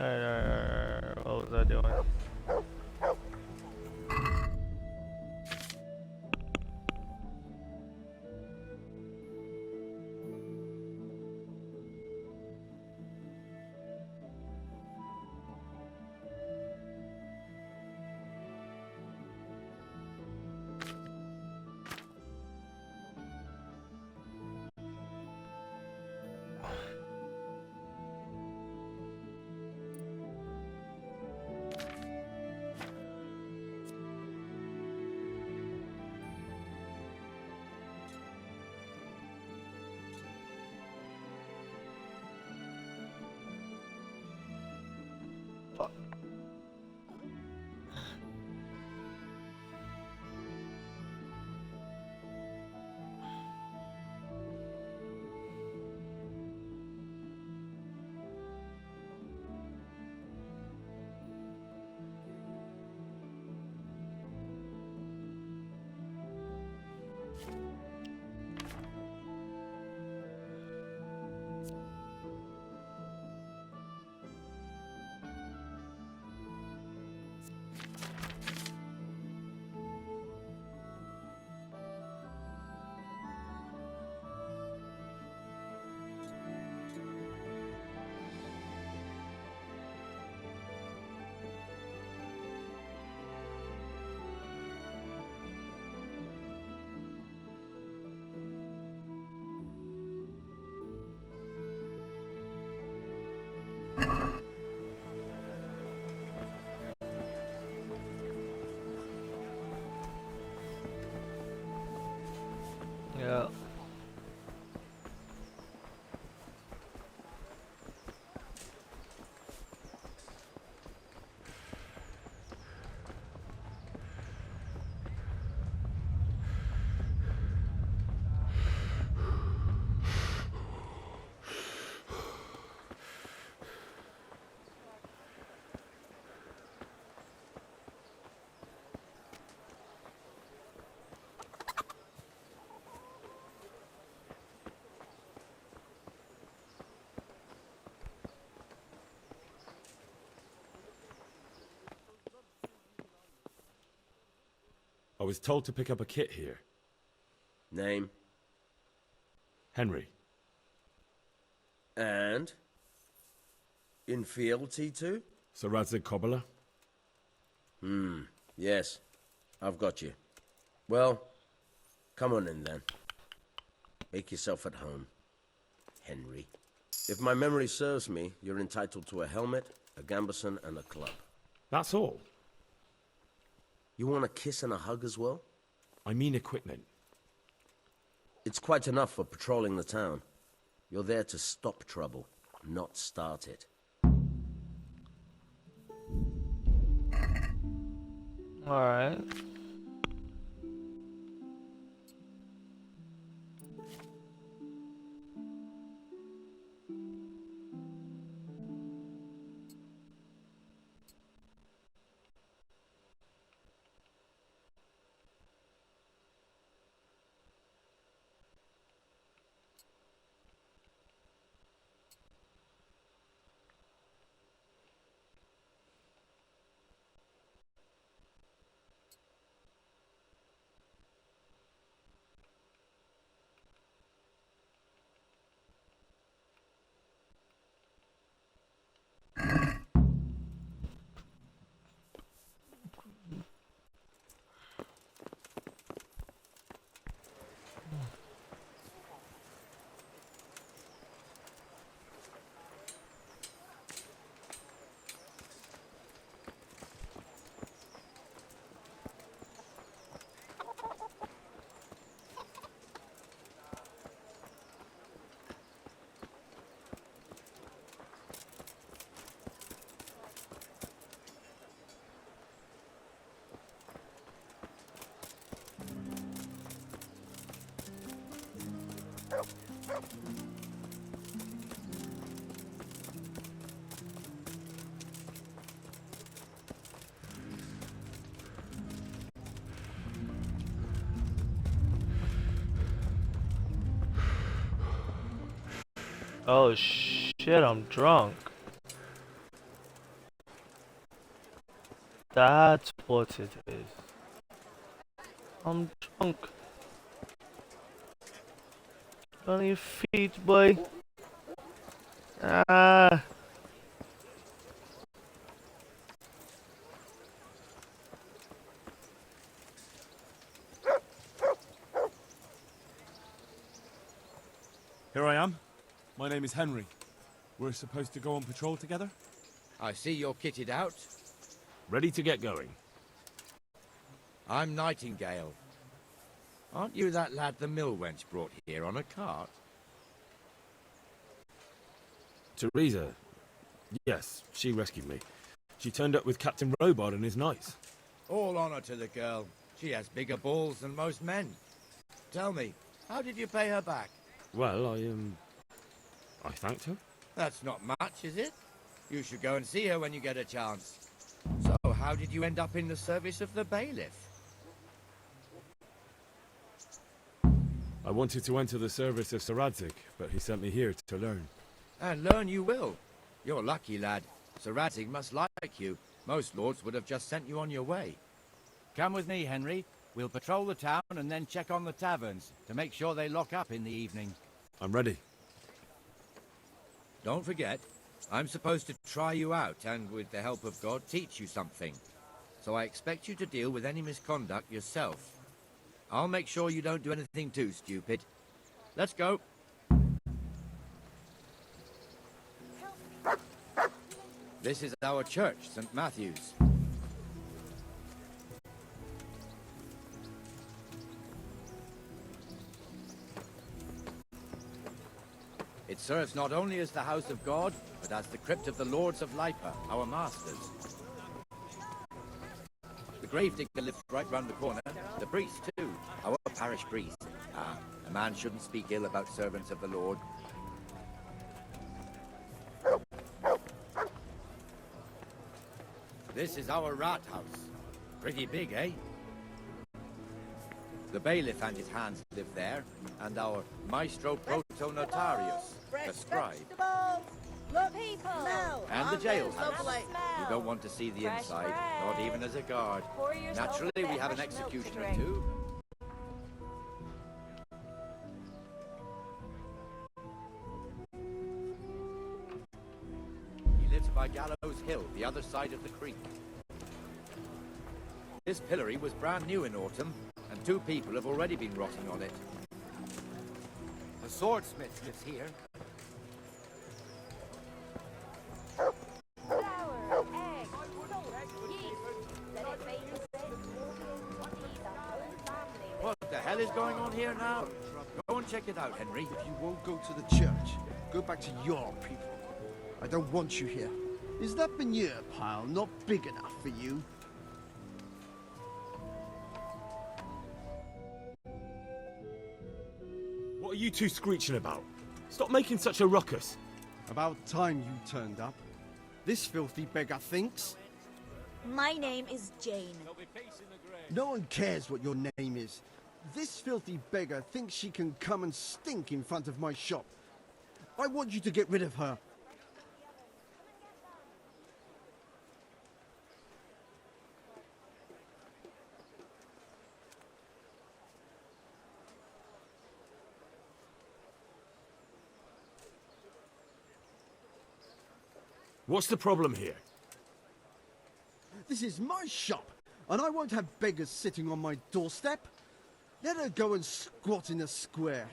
Alright, what was I doing? Yeah. I was told to pick up a kit here. Name? Henry. And? In fealty to? Sir Radzig Kobyla? Yes. I've got you. Well, come on in then. Make yourself at home, Henry. If my memory serves me, you're entitled to a helmet, a gambeson, and a club. That's all? You want a kiss and a hug as well? I mean equipment. It's quite enough for patrolling the town. You're there to stop trouble, not start it. Alright. Oh shit, I'm drunk. That's what it is. I'm drunk. On your feet, boy. Ah. Here I am. My name is Henry. We're supposed to go on patrol together? I see you're kitted out. Ready to get going. I'm Nightingale. Aren't you that lad the mill wench brought here on a cart? Teresa. Yes, she rescued me. She turned up with Captain Robard and his knights. All honor to the girl. She has bigger balls than most men. Tell me, how did you pay her back? Well, I thanked her. That's not much, is it? You should go and see her when you get a chance. So, how did you end up in the service of the bailiff? I wanted to enter the service of Sir Radzig, but he sent me here to learn. And learn you will. You're lucky, lad. Sir Radzig must like you. Most lords would have just sent you on your way. Come with me, Henry. We'll patrol the town and then check on the taverns to make sure they lock up in the evening. I'm ready. Don't forget, I'm supposed to try you out and, with the help of God, teach you something. So I expect you to deal with any misconduct yourself. I'll make sure you don't do anything too stupid. Let's go. This is our church, St. Matthew's. It serves not only as the house of God, but as the crypt of the Lords of Lipa, our masters. The gravedigger lives right round the corner. The priest, too. Our parish priest. A man shouldn't speak ill about servants of the Lord. This is our rat house. Pretty big, eh? The bailiff and his hands live there, and our maestro proto-notarius, the scribe. And the jailhouse. You don't want to see the inside, not even as a guard. Naturally, we have an executioner too. He lives by Gallows Hill, the other side of the creek. This pillory was brand new in autumn, and 2 people have already been rotting on it. The swordsmith lives here. What the hell is going on here now? Go and check it out, Henry. If you won't go to the church, go back to your people. I don't want you here. Is that manure pile not big enough for you? What are you two screeching about? Stop making such a ruckus. About time you turned up. This filthy beggar thinks. My name is Jane. No one cares what your name is. This filthy beggar thinks she can come and stink in front of my shop. I want you to get rid of her. What's the problem here? This is my shop, and I won't have beggars sitting on my doorstep. Let her go and squat in the square.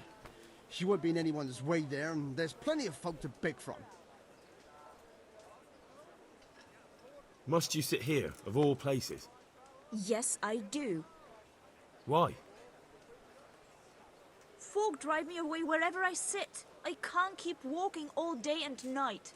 She won't be in anyone's way there, and there's plenty of folk to beg from. Must you sit here, of all places? Yes, I do. Why? Folk drive me away wherever I sit. I can't keep walking all day and night.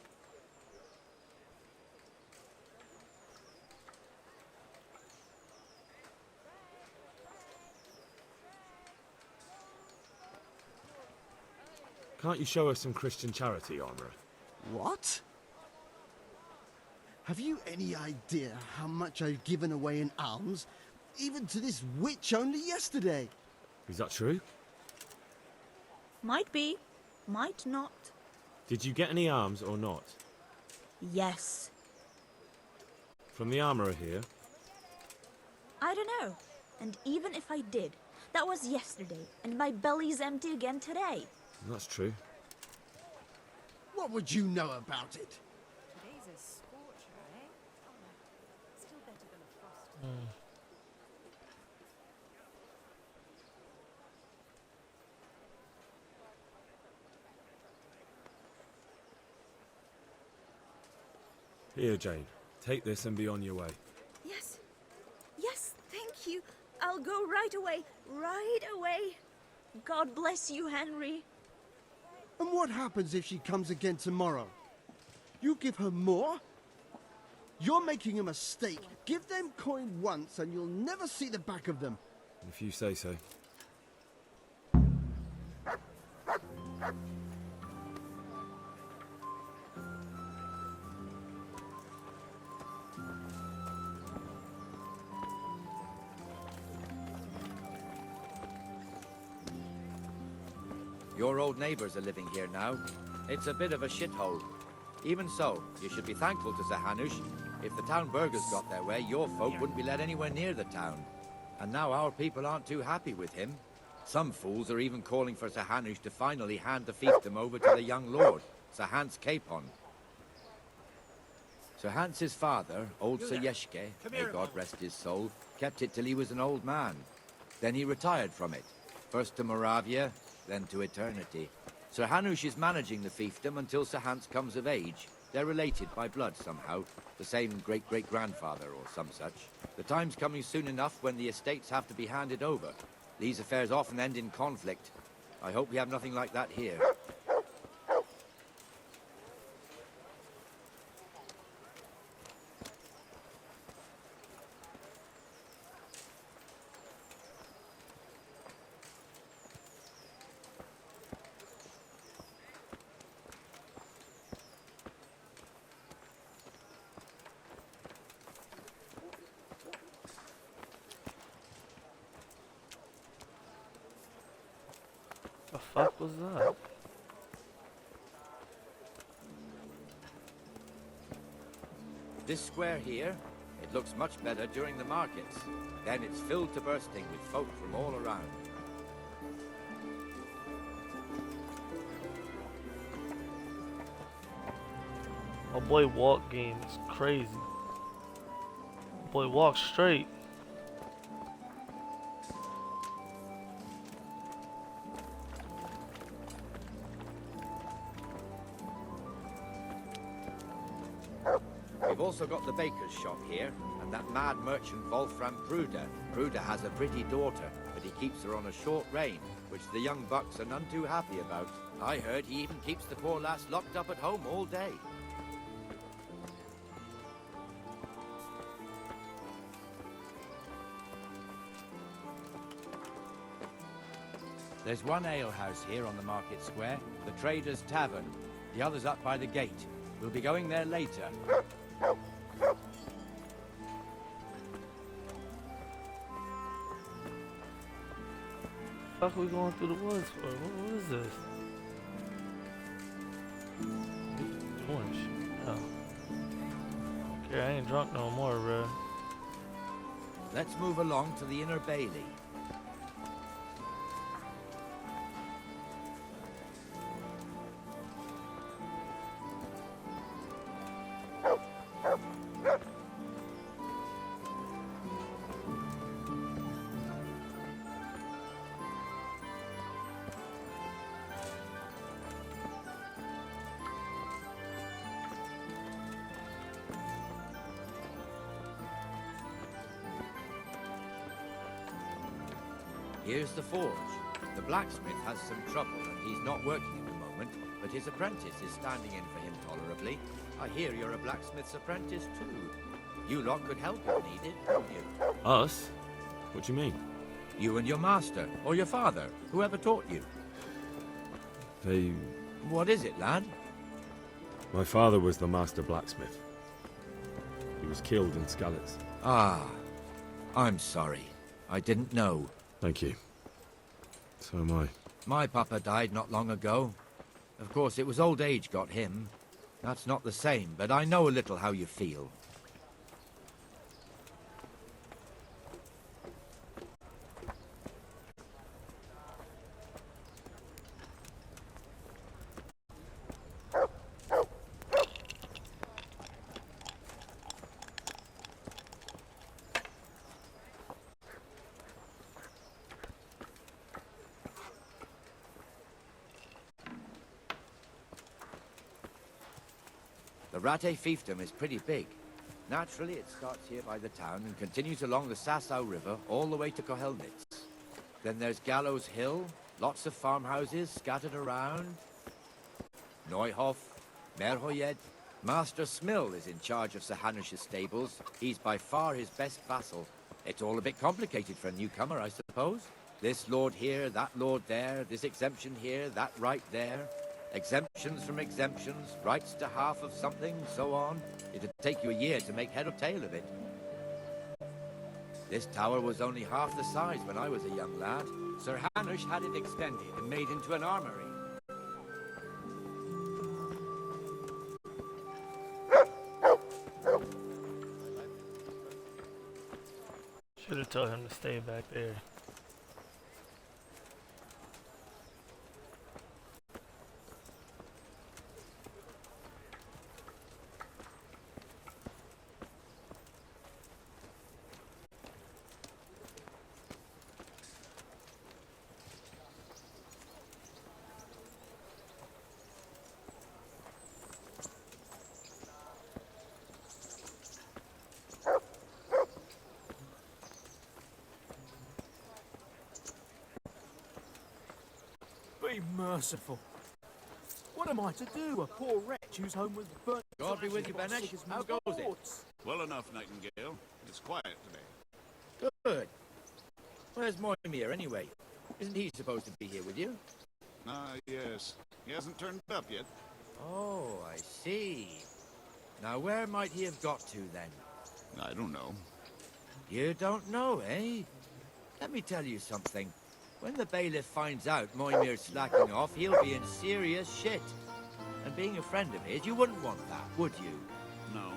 Can't you show us some Christian charity, Armourer? What? Have you any idea how much I've given away in alms, even to this witch only yesterday? Is that true? Might be, might not. Did you get any arms or not? Yes. From the armourer here? I don't know. And even if I did, that was yesterday, and my belly's empty again today. That's true. What would you know about it? Today's a scorcher, eh? Oh, well, still better than a frost. Here, Jane. Take this and be on your way. Yes. Yes, thank you. I'll go right away. Right away. God bless you, Henry. And what happens if she comes again tomorrow? You give her more? You're making a mistake. Give them coin once and you'll never see the back of them. If you say so. Your old neighbors are living here now. It's a bit of a shithole. Even so, you should be thankful to Sir Hanush. If the town burghers got their way, your folk wouldn't be let anywhere near the town. And now our people aren't too happy with him. Some fools are even calling for Sir Hanush to finally hand the fiefdom over to the young lord, Sir Hans Capon. Sir Hans's father, old Sir Yeshke, may God rest his soul, kept it till he was an old man. Then he retired from it, first to Moravia, then to eternity. Sir Hanush is managing the fiefdom until Sir Hans comes of age. They're related by blood somehow, the same great-great-grandfather or some such. The time's coming soon enough when the estates have to be handed over. These affairs often end in conflict. I hope we have nothing like that here. The fuck was that? This square here, it looks much better during the markets. Then it's filled to bursting with folk from all around. My boy walk game is crazy. My boy walk straight. We've also got the baker's shop here, and that mad merchant Wolfram Pruder. Pruder has a pretty daughter, but he keeps her on a short rein, which the young bucks are none too happy about. I heard he even keeps the poor lass locked up at home all day. There's one alehouse here on the market square, the Trader's Tavern. The other's up by the gate. We'll be going there later. Fuck we going through the woods for? What is this? Doing shit. Oh. Okay, I ain't drunk no more, bro. Let's move along to the Inner Bailey. Here's the forge. The blacksmith has some trouble and he's not working at the moment, but his apprentice is standing in for him tolerably. I hear you're a blacksmith's apprentice too. You lot could help if needed, couldn't you? Us? What do you mean? You and your master, or your father, whoever taught you. They... What is it, lad? My father was the master blacksmith. He was killed in Skalitz. Ah, I'm sorry. I didn't know. Thank you. So am I. My papa died not long ago. Of course, it was old age got him. That's not the same, but I know a little how you feel. The Rate fiefdom is pretty big. Naturally, it starts here by the town and continues along the Sasau River all the way to Kohelnitz. Then there's Gallows Hill, lots of farmhouses scattered around. Neuhof, Merhoyed. Master Smill is in charge of Sir Hanish's stables. He's by far his best vassal. It's all a bit complicated for a newcomer, I suppose. This lord here, that lord there, this exemption here, that right there. Exemptions from exemptions, rights to half of something, so on. It'd take you a year to make head or tail of it. This tower was only half the size when I was a young lad. Sir Hanish had it extended and made into an armory. Should have told him to stay back there. Be merciful. What am I to do? A poor wretch whose home was burnt. God be with you, by Benesh. Sigur's How goes it? hordes. Well enough, Nightingale. It's quiet today. Good. Where's Moimir, anyway? Isn't he supposed to be here with you? Ah, yes. He hasn't turned up yet. Oh, I see. Now, where might he have got to, then? I don't know. You don't know, eh? Let me tell you something. When the bailiff finds out Moimir's slacking off, he'll be in serious shit. And being a friend of his, you wouldn't want that, would you? No.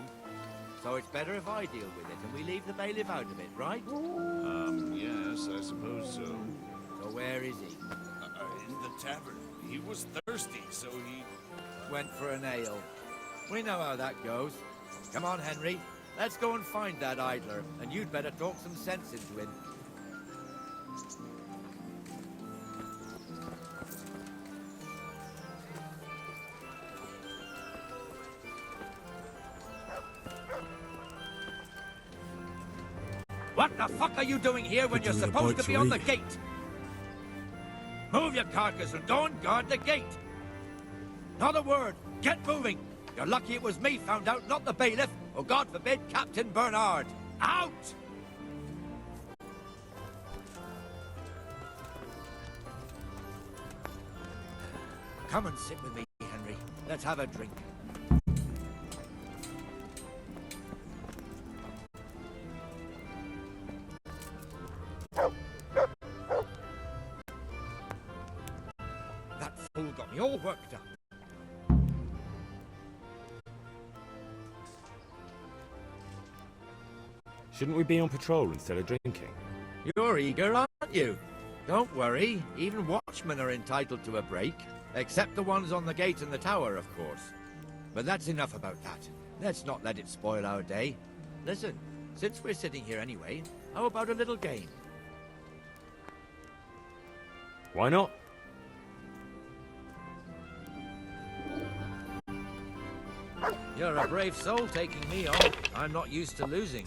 So it's better if I deal with it and we leave the bailiff out of it, right? Yes, I suppose so. So where is he? In the tavern. He was thirsty, so he... Went for an ale. We know how that goes. Come on, Henry. Let's go and find that idler, and you'd better talk some sense into him. What the fuck are you doing here when you're supposed to be on the gate? Move your carcass and go and guard the gate. Not a word. Get moving. You're lucky it was me found out, not the bailiff, or God forbid, Captain Bernard. Out! Come and sit with me, Henry. Let's have a drink. That fool got me all worked up. Shouldn't we be on patrol instead of drinking? You're eager, aren't you? Don't worry, even watchmen are entitled to a break. Except the ones on the gate and the tower, of course. But that's enough about that. Let's not let it spoil our day. Listen, since we're sitting here anyway, how about a little game? Why not? You're a brave soul taking me on. I'm not used to losing.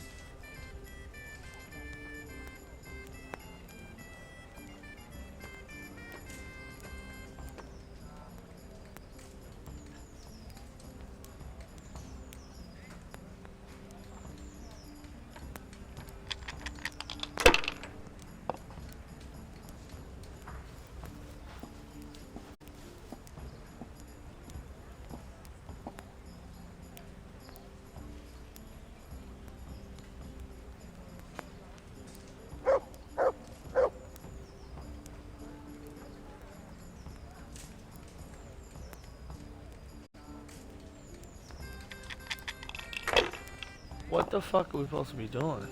What the fuck are we supposed to be doing?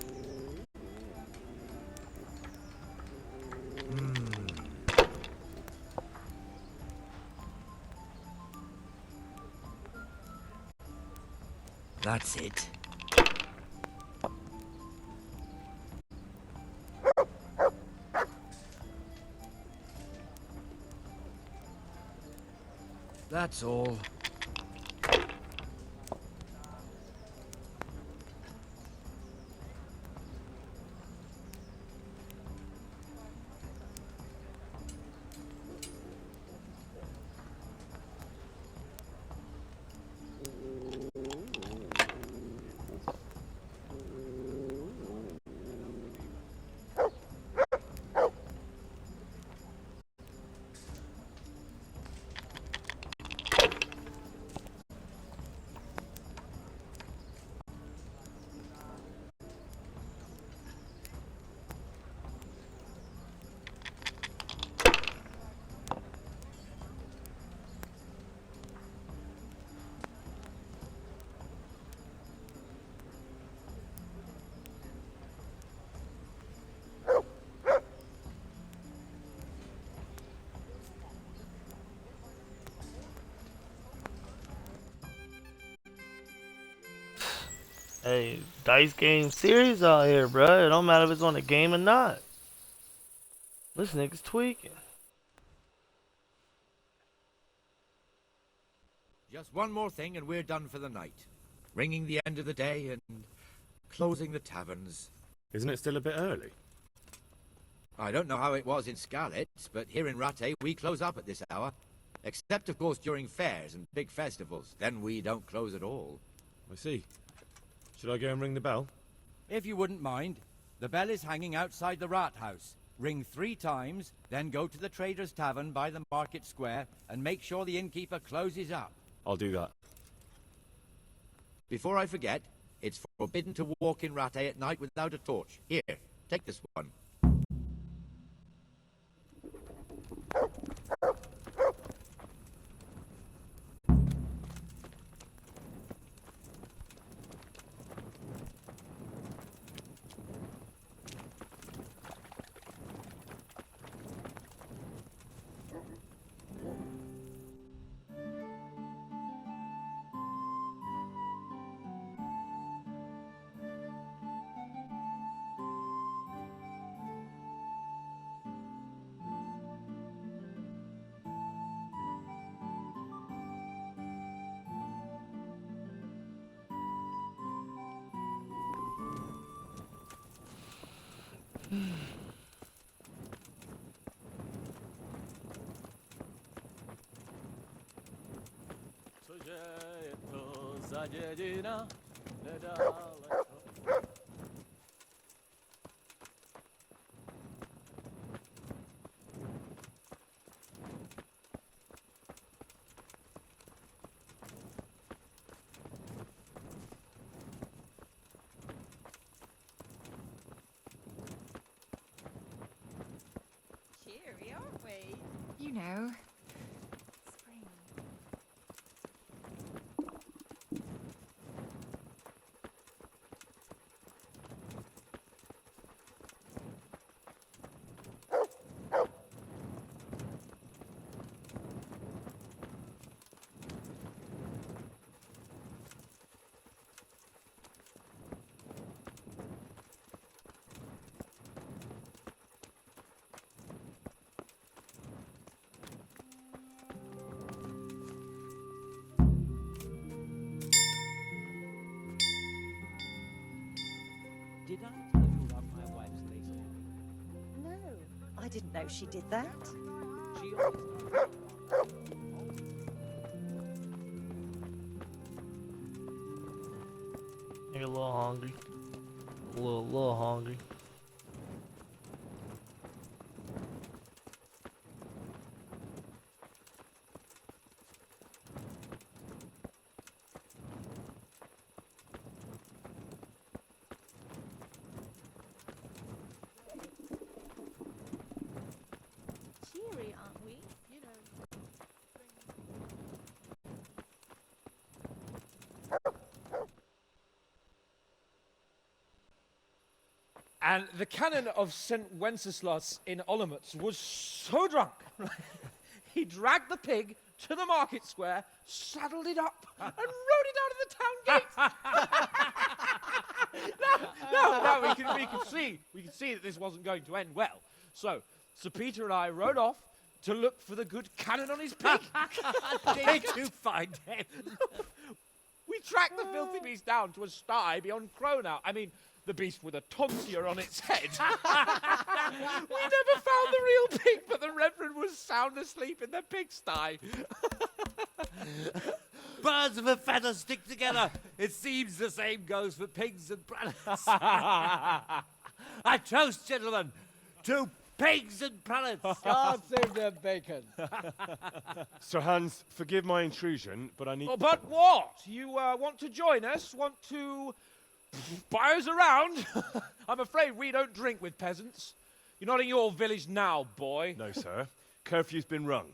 That's it. That's all. Hey, dice game serious out here, bruh. It don't matter if it's on a game or not. This nigga's tweaking. Just one more thing and we're done for the night. Ringing the end of the day and closing the taverns. Isn't it still a bit early? I don't know how it was in Scarlet, but here in Rattay we close up at this hour. Except, of course, during fairs and big festivals. Then we don't close at all. I see. Should I go and ring the bell? If you wouldn't mind, the bell is hanging outside the rat house. Ring 3 times, then go to the Trader's Tavern by the market square and make sure the innkeeper closes up. I'll do that. Before I forget, it's forbidden to walk in Rattay at night without a torch. Here, take this one. Cheery, aren't we? You know. Spring. Did I tell you about my wife's lace? No, I didn't know she did that. She always... Nigga a little hungry. A little hungry. Cheery, aren't we? You know. And the canon of St. Wenceslas in Olomouc was so drunk, he dragged the pig to the market square, saddled it up, and rode it out of the town gate. No, we can see that this wasn't going to end well. So, Sir Peter and I rode off to look for the good canon on his pig. Did you find him? We tracked the filthy beast down to a sty beyond Cronau. I mean, the beast with a tonsure on its head. We never found the real pig, but the Reverend was sound asleep in the pigsty. Birds of a feather stick together. It seems the same goes for pigs and prelates. I toast, gentlemen, to pigs and prelates. God save their bacon. Sir Hans, forgive my intrusion, but I need... Oh, but what? You want to join us? Want to buy us around? I'm afraid we don't drink with peasants. You're not in your village now, boy. No, sir. Curfew's been rung.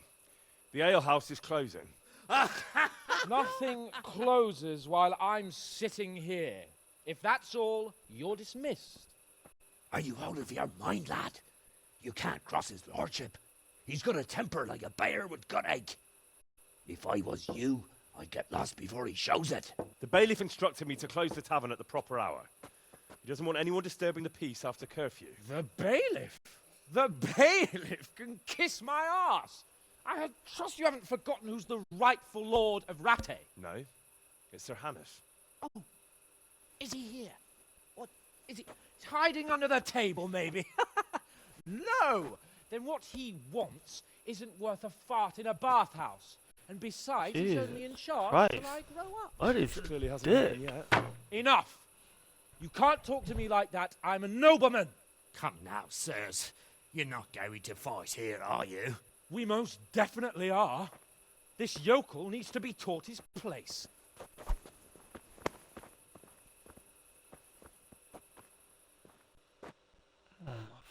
The alehouse is closing. Nothing closes while I'm sitting here. If that's all, you're dismissed. Are you out of your mind, lad? You can't cross his lordship. He's got a temper like a bear with gut ache. If I was you, I get lost before he shows it. The bailiff instructed me to close the tavern at the proper hour. He doesn't want anyone disturbing the peace after curfew. The bailiff? The bailiff can kiss my arse. I trust you haven't forgotten who's the rightful lord of Rattay. No, it's Sir Hannes. Oh, is he here? What, is he hiding under the table, maybe? No! Then what he wants isn't worth a fart in a bathhouse. And besides, he's Jesus only in charge Christ. till I grow up. What is Clearly hasn't this? been yet. Enough! You can't talk to me like that. I'm a nobleman. Come now, sirs. You're not going to fight here, are you? We most definitely are. This yokel needs to be taught his place.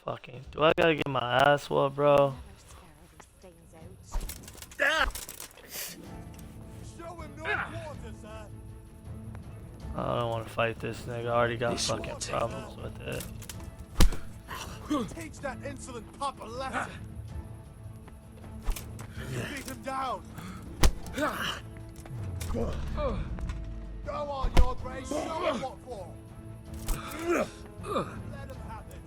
Fucking. Do I gotta get my ass whooped, bro? I don't want to fight this nigga. I already got fucking problems with it. Teach that insolent pup a lesson. Beat him down. Go on, your grace. Show him what for. Let him have it.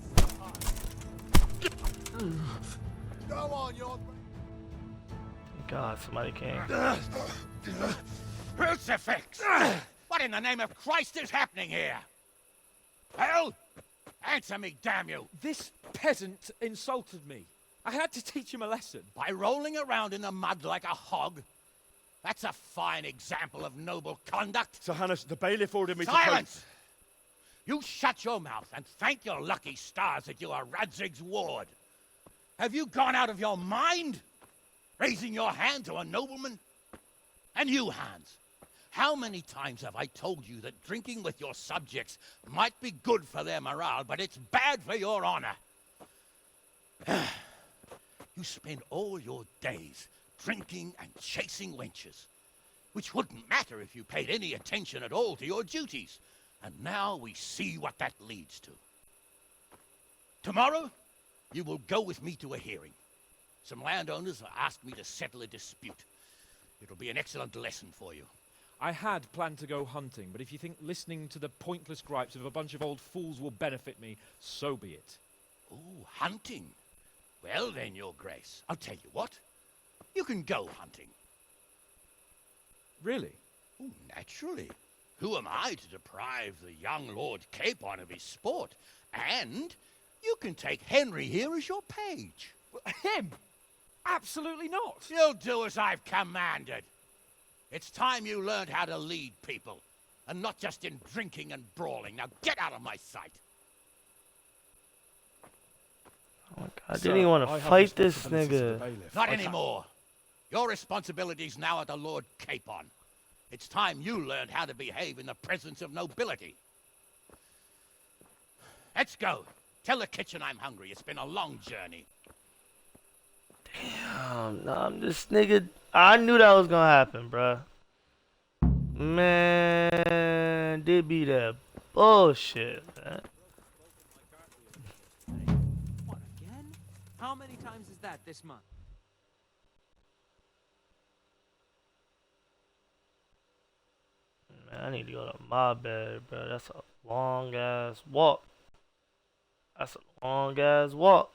Go on, your grace. God, somebody came. Crucifix! What in the name of Christ is happening here? Well, answer me, damn you! This peasant insulted me. I had to teach him a lesson. By rolling around in the mud like a hog? That's a fine example of noble conduct. Sir Hannes, the bailiff ordered me Silence! You shut your mouth and thank your lucky stars that you are Radzig's ward. Have you gone out of your mind? Raising your hand to a nobleman? And you, Hans, how many times have I told you that drinking with your subjects might be good for their morale, but it's bad for your honor? You spend all your days drinking and chasing wenches, which wouldn't matter if you paid any attention at all to your duties. And now we see what that leads to. Tomorrow, you will go with me to a hearing. Some landowners have asked me to settle a dispute. It'll be an excellent lesson for you. I had planned to go hunting, but if you think listening to the pointless gripes of a bunch of old fools will benefit me, so be it. Oh, hunting. Well then, your grace, I'll tell you what. You can go hunting. Really? Oh, naturally. Who am I to deprive the young Lord Capon of his sport? And you can take Henry here as your page. Him? Absolutely not. You'll do as I've commanded. It's time you learned how to lead people, and not just in drinking and brawling. Now get out of my sight. Oh my God, I didn't even want to fight this nigga. Not anymore. Your responsibilities now are the Lord Capon. It's time you learned how to behave in the presence of nobility. Let's go. Tell the kitchen I'm hungry. It's been a long journey. Damn, nah, this nigga. I knew that was gonna happen, bruh. Man, did be that bullshit, man. What, again? How many times is that this month? Man, I need to go to my bed, bro. That's a long ass walk. That's a long ass walk.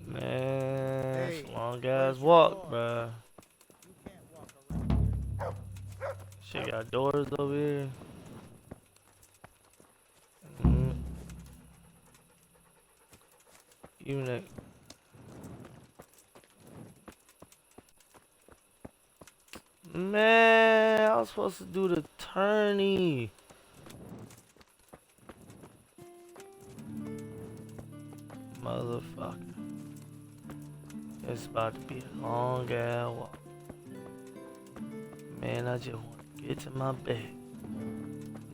Man, that's a long ass walk, bro. Shit got doors over here. Unit. Man, I was supposed to do the tourney. Motherfucker. It's about to be a long ass walk. Man, I just want to get to my bed.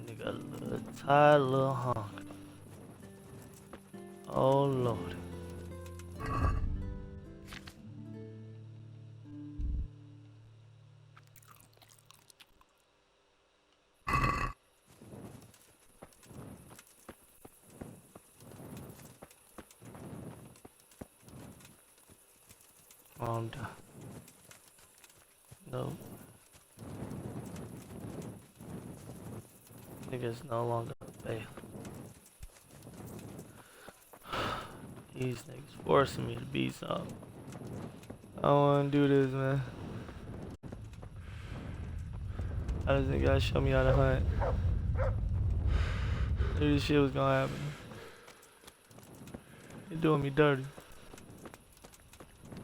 Nigga, a little tired, a little hungry. Oh, Lord. Wrong. Nope. Niggas no longer pay. These niggas forcing me to be something. I don't wanna do this, man. I just think gotta show me how to hunt. Knew this shit was gonna happen. You're doing me dirty.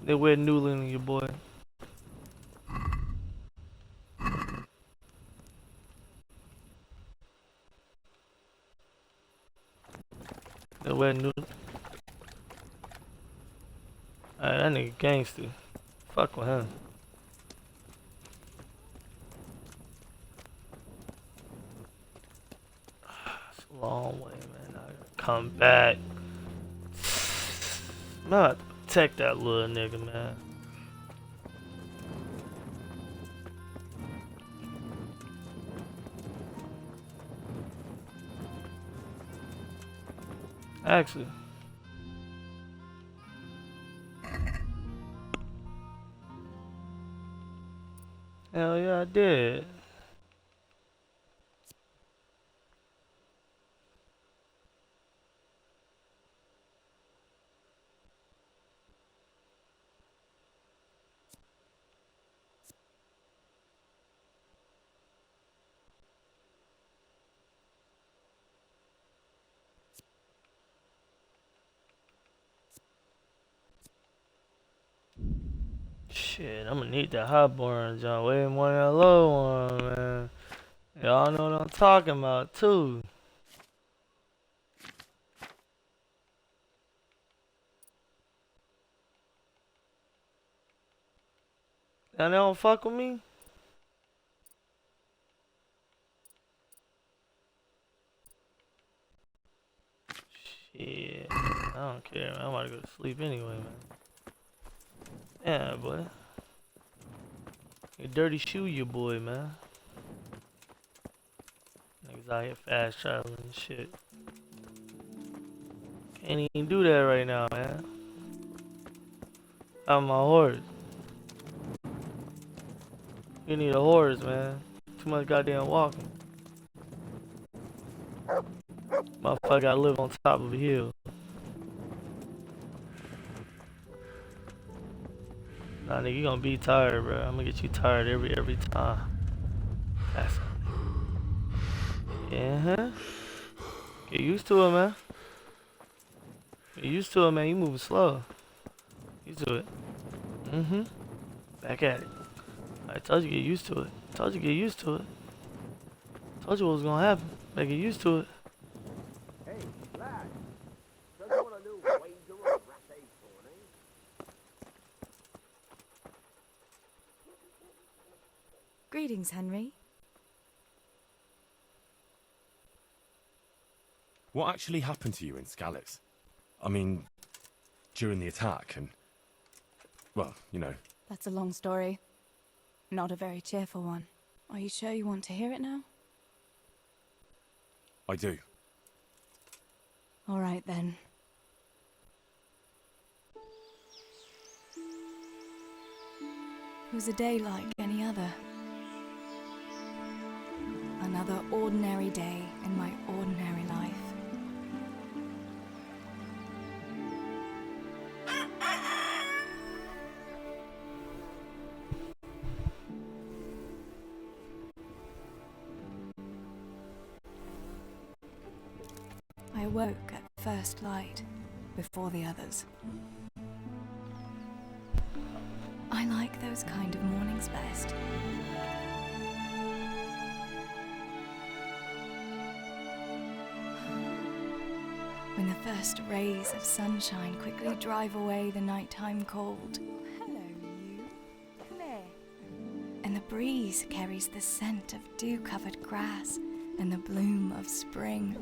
They wear noodling on your boy. They wear noodling. Alright, that nigga gangster. Fuck with him. It's a long way, man. I gotta come back. I'm gonna have to protect that little nigga, man. Actually. Hell yeah, I did. Shit, I'm gonna need that hot burn, John. Way more than that low one, man. Y'all know what I'm talking about, too. And they don't fuck with me? Shit, I don't care, man. I'm about to go to sleep anyway, man. Yeah, boy. You dirty shoe, you boy, man. Niggas out here fast traveling and shit. Can't even do that right now, man. I'm my horse. You need a horse, man. Too much goddamn walking. Motherfucker gotta live on top of a hill. Nah, nigga, you gonna be tired, bro. I'm gonna get you tired every time. That's yeah, Get used to it, man. Get used to it, man. You moving slow. Used to it. Back at it. I told you get used to it. Told you get used to it. Told you what was gonna happen. Better get used to it. Hey, lad. Don't you want a new wager on Rattay Tawny? Greetings, Henry. What actually happened to you in Scalix? I mean, during the attack and... well, you know. That's a long story. Not a very cheerful one. Are you sure you want to hear it now? I do. All right, then. It was a day like any other. Another ordinary day in my ordinary life. I awoke at first light, before the others. I like those kind of mornings best. When the first rays of sunshine quickly drive away the nighttime cold. Hello, you. Come here. And the breeze carries the scent of dew-covered grass and the bloom of spring.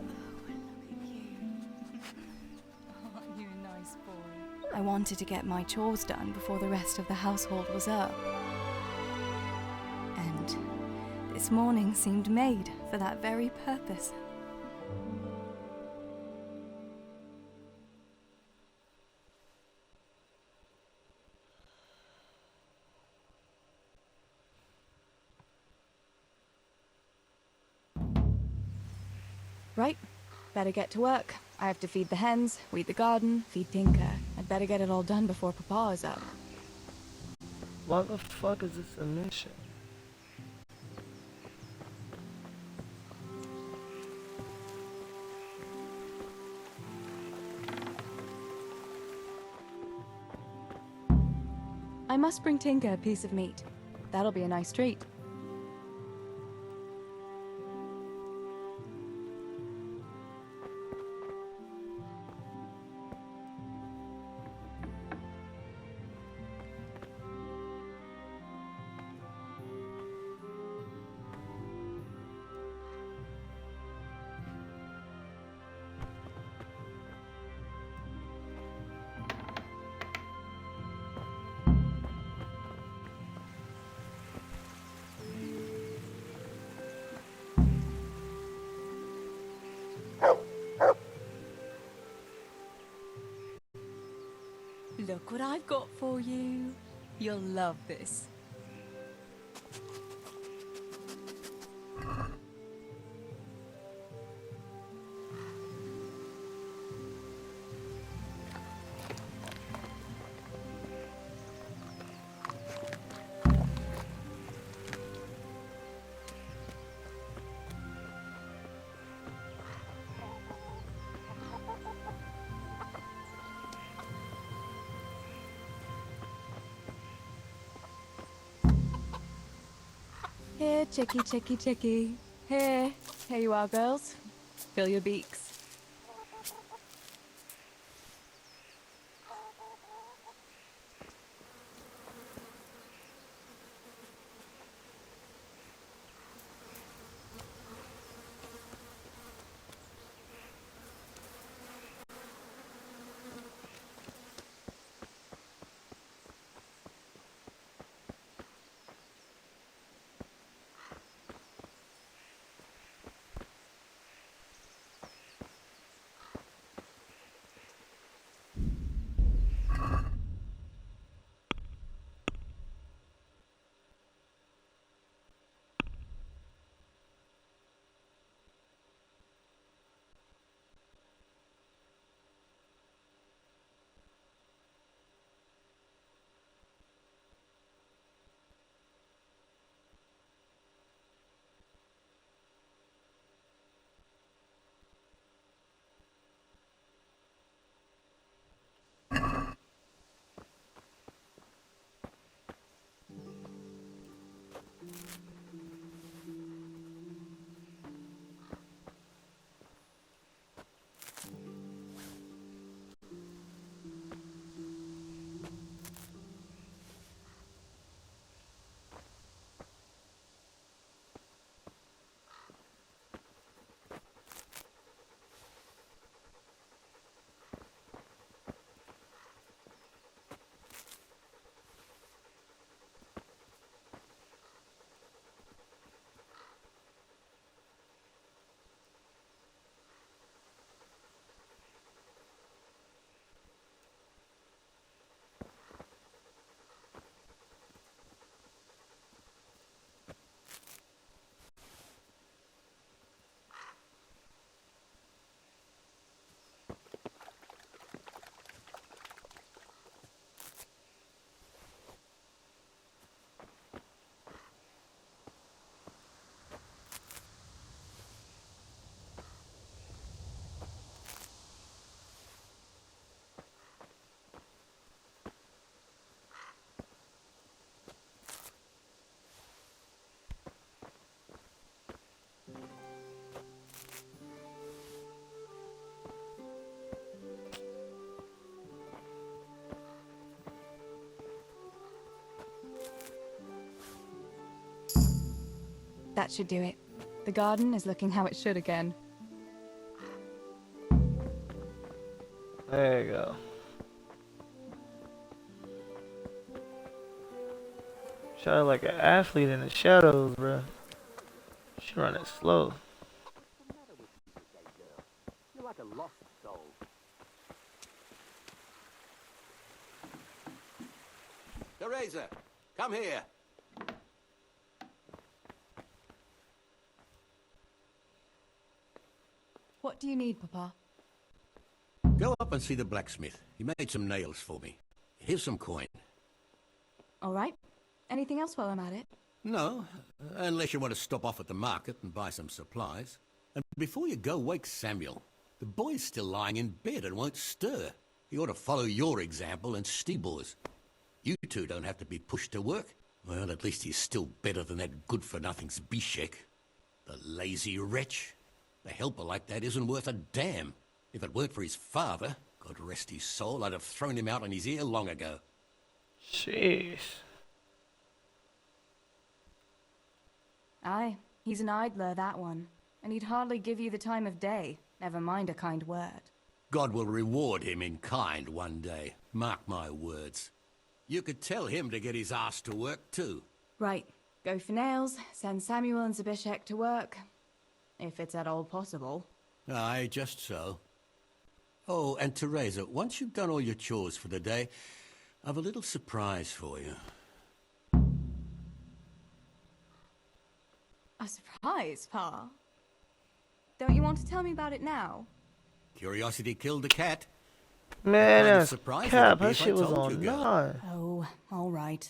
Aren't you a nice boy? I wanted to get my chores done before the rest of the household was up. And this morning seemed made for that very purpose. Right, better get to work. I have to feed the hens, weed the garden, feed Tinker. I'd better get it all done before Papa is up. Why the fuck is this a mission? I must bring Tinker a piece of meat. That'll be a nice treat. Look what I've got for you. You'll love this. Here, chickie, chickie, chickie. Here. Here you are, girls. Fill your beaks. That should do it. The garden is looking how it should again. There you go. Shot like an athlete in the shadows, bro. She running slow. You're like a lost soul. Teresa, come here. What do you need, Papa? Go up and see the blacksmith. He made some nails for me. Here's some coin. All right. Anything else while I'm at it? No, unless you want to stop off at the market and buy some supplies. And before you go, wake Samuel. The boy's still lying in bed and won't stir. He ought to follow your example and Stibor's. You two don't have to be pushed to work. Well, at least he's still better than that good-for-nothing Zbyszek. The lazy wretch. A helper like that isn't worth a damn. If it weren't for his father, God rest his soul, I'd have thrown him out on his ear long ago. Jeez. Aye, he's an idler, that one. And he'd hardly give you the time of day, never mind a kind word. God will reward him in kind one day. Mark my words. You could tell him to get his ass to work, too. Right, go for nails, send Samuel and Zbyszek to work. If it's at all possible. Aye, just so. Oh, and Teresa, once you've done all your chores for the day, I've a little surprise for you. A surprise, Pa? Don't you want to tell me about it now? Curiosity killed the cat. Man, Kind of that's surprised cap. would it be That if I shit was told you, on girl? 9. Oh, all right.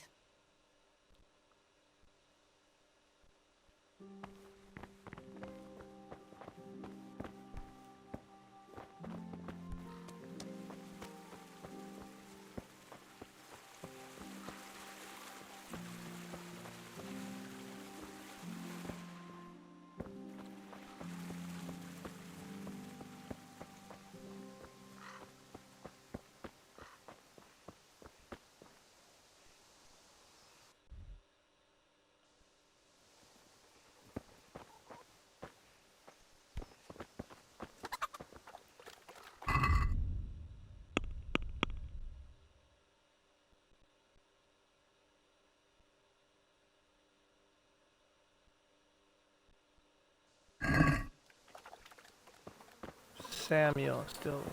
Samuel still.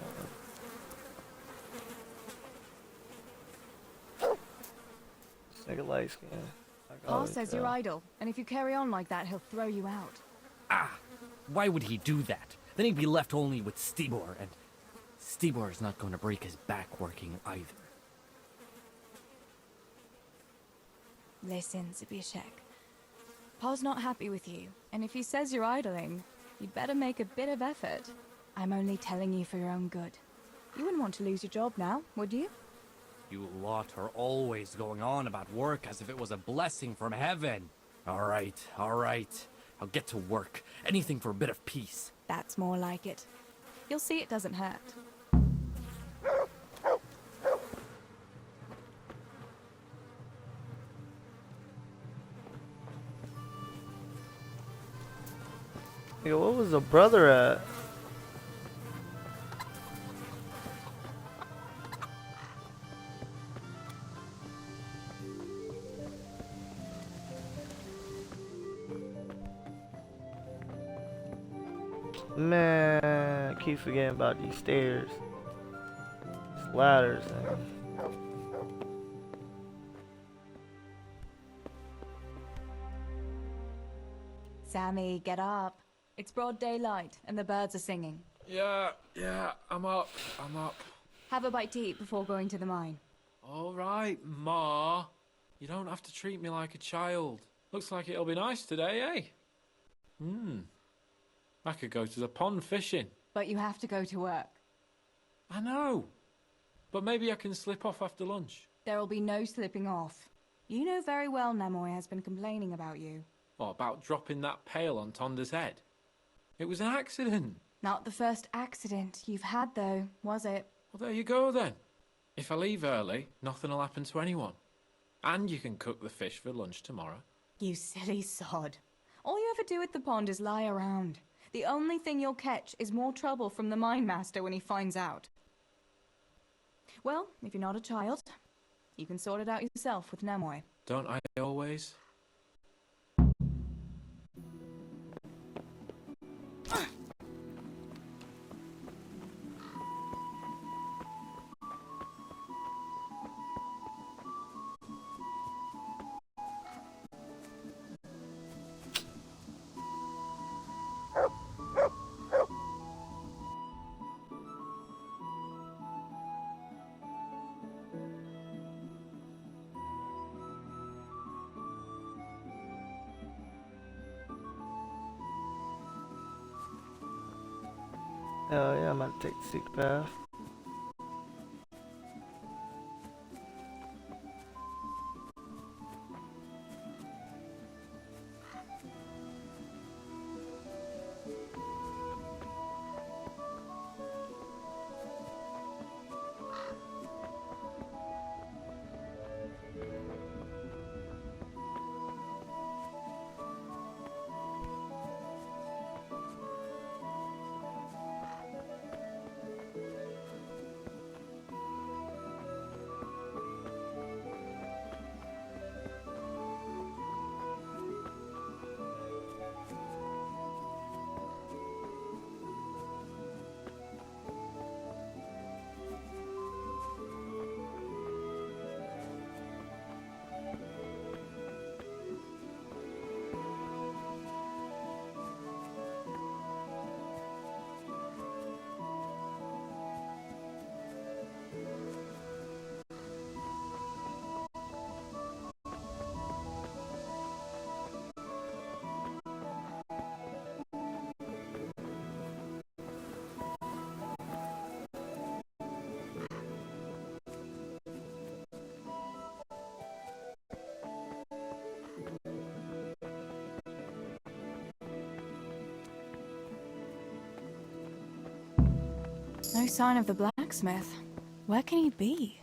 Nigga light skin. Pa says you're idle, and if you carry on like that, he'll throw you out. Ah! Why would he do that? Then he'd be left only with Stibor, and Stibor is not going to break his back working either. Listen, Zbyszek. Pa's not happy with you, and if he says you're idling, you'd better make a bit of effort. I'm only telling you for your own good. You wouldn't want to lose your job now, would you? You lot are always going on about work as if it was a blessing from heaven. All right. I'll get to work. Anything for a bit of peace. That's more like it. You'll see it doesn't hurt. Yo, what was the brother at? Man, I keep forgetting about these stairs. These ladders, man. Sammy, get up. It's broad daylight, and the birds are singing. Yeah, I'm up. Have a bite to eat before going to the mine. All right, Ma. You don't have to treat me like a child. Looks like it'll be nice today, eh? I could go to the pond fishing. But you have to go to work. I know. But maybe I can slip off after lunch. There'll be no slipping off. You know very well Nemoy has been complaining about you. What about dropping that pail on Tonda's head? It was an accident. Not the first accident you've had, though, was it? Well, there you go, then. If I leave early, nothing will happen to anyone. And you can cook the fish for lunch tomorrow. You silly sod. All you ever do at the pond is lie around. The only thing you'll catch is more trouble from the mine master when he finds out. Well, if you're not a child, you can sort it out yourself with Nemoy. Don't I always? Hell yeah, I'm about to take the sick path. No sign of the blacksmith. Where can he be?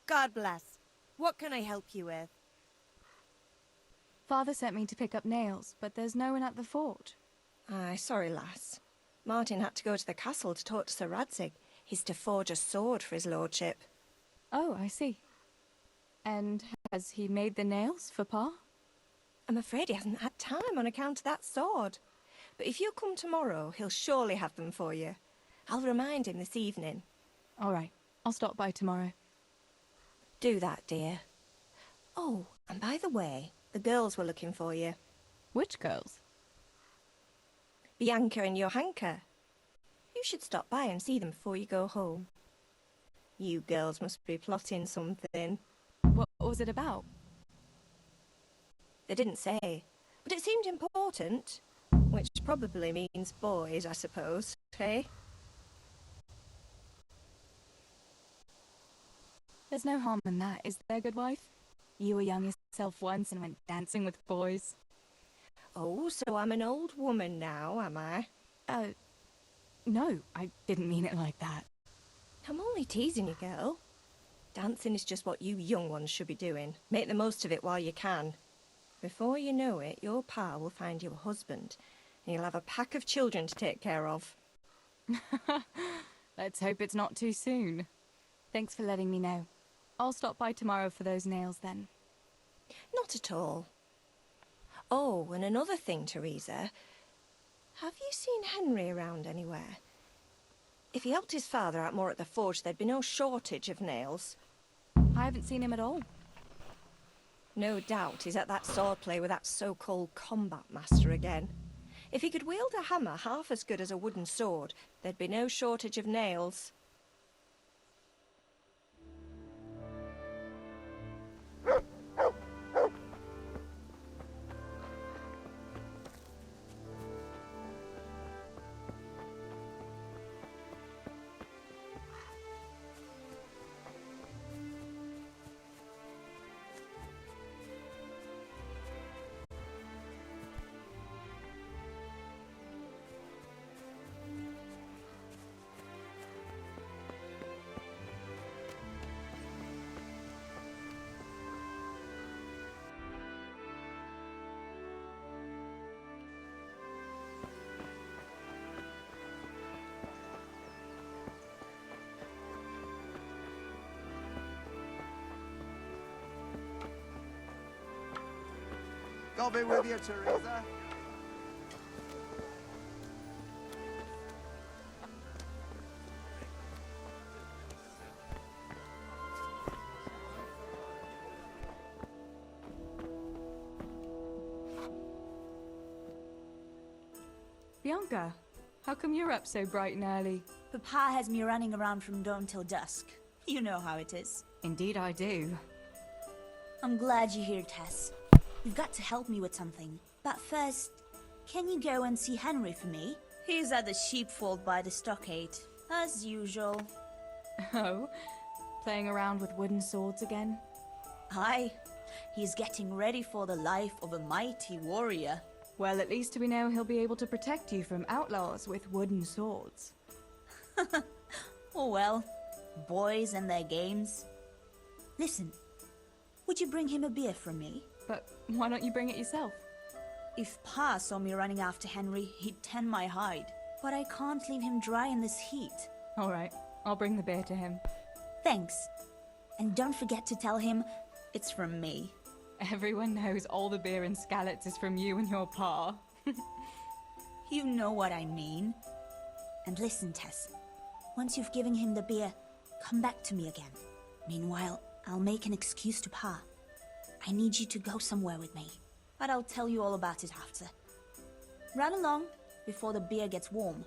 God bless. What can I help you with? Father sent me to pick up nails, but there's no one at the fort. Aye, sorry, lass. Martin had to go to the castle to talk to Sir Radzig. He's to forge a sword for his lordship. Oh, I see. And has he made the nails for Pa? I'm afraid he hasn't had time on account of that sword. But if you come tomorrow, he'll surely have them for you. I'll remind him this evening. All right, I'll stop by tomorrow. Do that, dear. Oh, and by the way, the girls were looking for you. Which girls? Bianca and Johanka. You should stop by and see them before you go home. You girls must be plotting something. What was it about? They didn't say, but it seemed important. Which probably means boys, I suppose, eh? There's no harm in that, is there, good wife? You were young yourself once and went dancing with boys. Oh, so I'm an old woman now, am I? No, I didn't mean it like that. I'm only teasing you, girl. Dancing is just what you young ones should be doing. Make the most of it while you can. Before you know it, your pa will find you a husband, and you'll have a pack of children to take care of. Let's hope it's not too soon. Thanks for letting me know. I'll stop by tomorrow for those nails then. Not at all. Oh, and another thing, Teresa. Have you seen Henry around anywhere? If he helped his father out more at the forge, there'd be no shortage of nails. I haven't seen him at all. No doubt he's at that swordplay with that so-called combat master again. If he could wield a hammer half as good as a wooden sword, there'd be no shortage of nails. God be with you, Teresa. Bianca, how come you're up so bright and early? Papa has me running around from dawn till dusk. You know how it is. Indeed I do. I'm glad you're here, Tess. You've got to help me with something. But first, can you go and see Henry for me? He's at the sheepfold by the stockade, as usual. Oh? Playing around with wooden swords again? Aye. He's getting ready for the life of a mighty warrior. Well, at least we know he'll be able to protect you from outlaws with wooden swords. Oh well, boys and their games. Listen, would you bring him a beer from me? But why don't you bring it yourself? If Pa saw me running after Henry, he'd tan my hide. But I can't leave him dry in this heat. Alright, I'll bring the beer to him. Thanks. And don't forget to tell him it's from me. Everyone knows all the beer in Skalitz is from you and your pa. You know what I mean. And listen, Tess. Once you've given him the beer, come back to me again. Meanwhile, I'll make an excuse to Pa. I need you to go somewhere with me. But I'll tell you all about it after. Run along before the beer gets warm.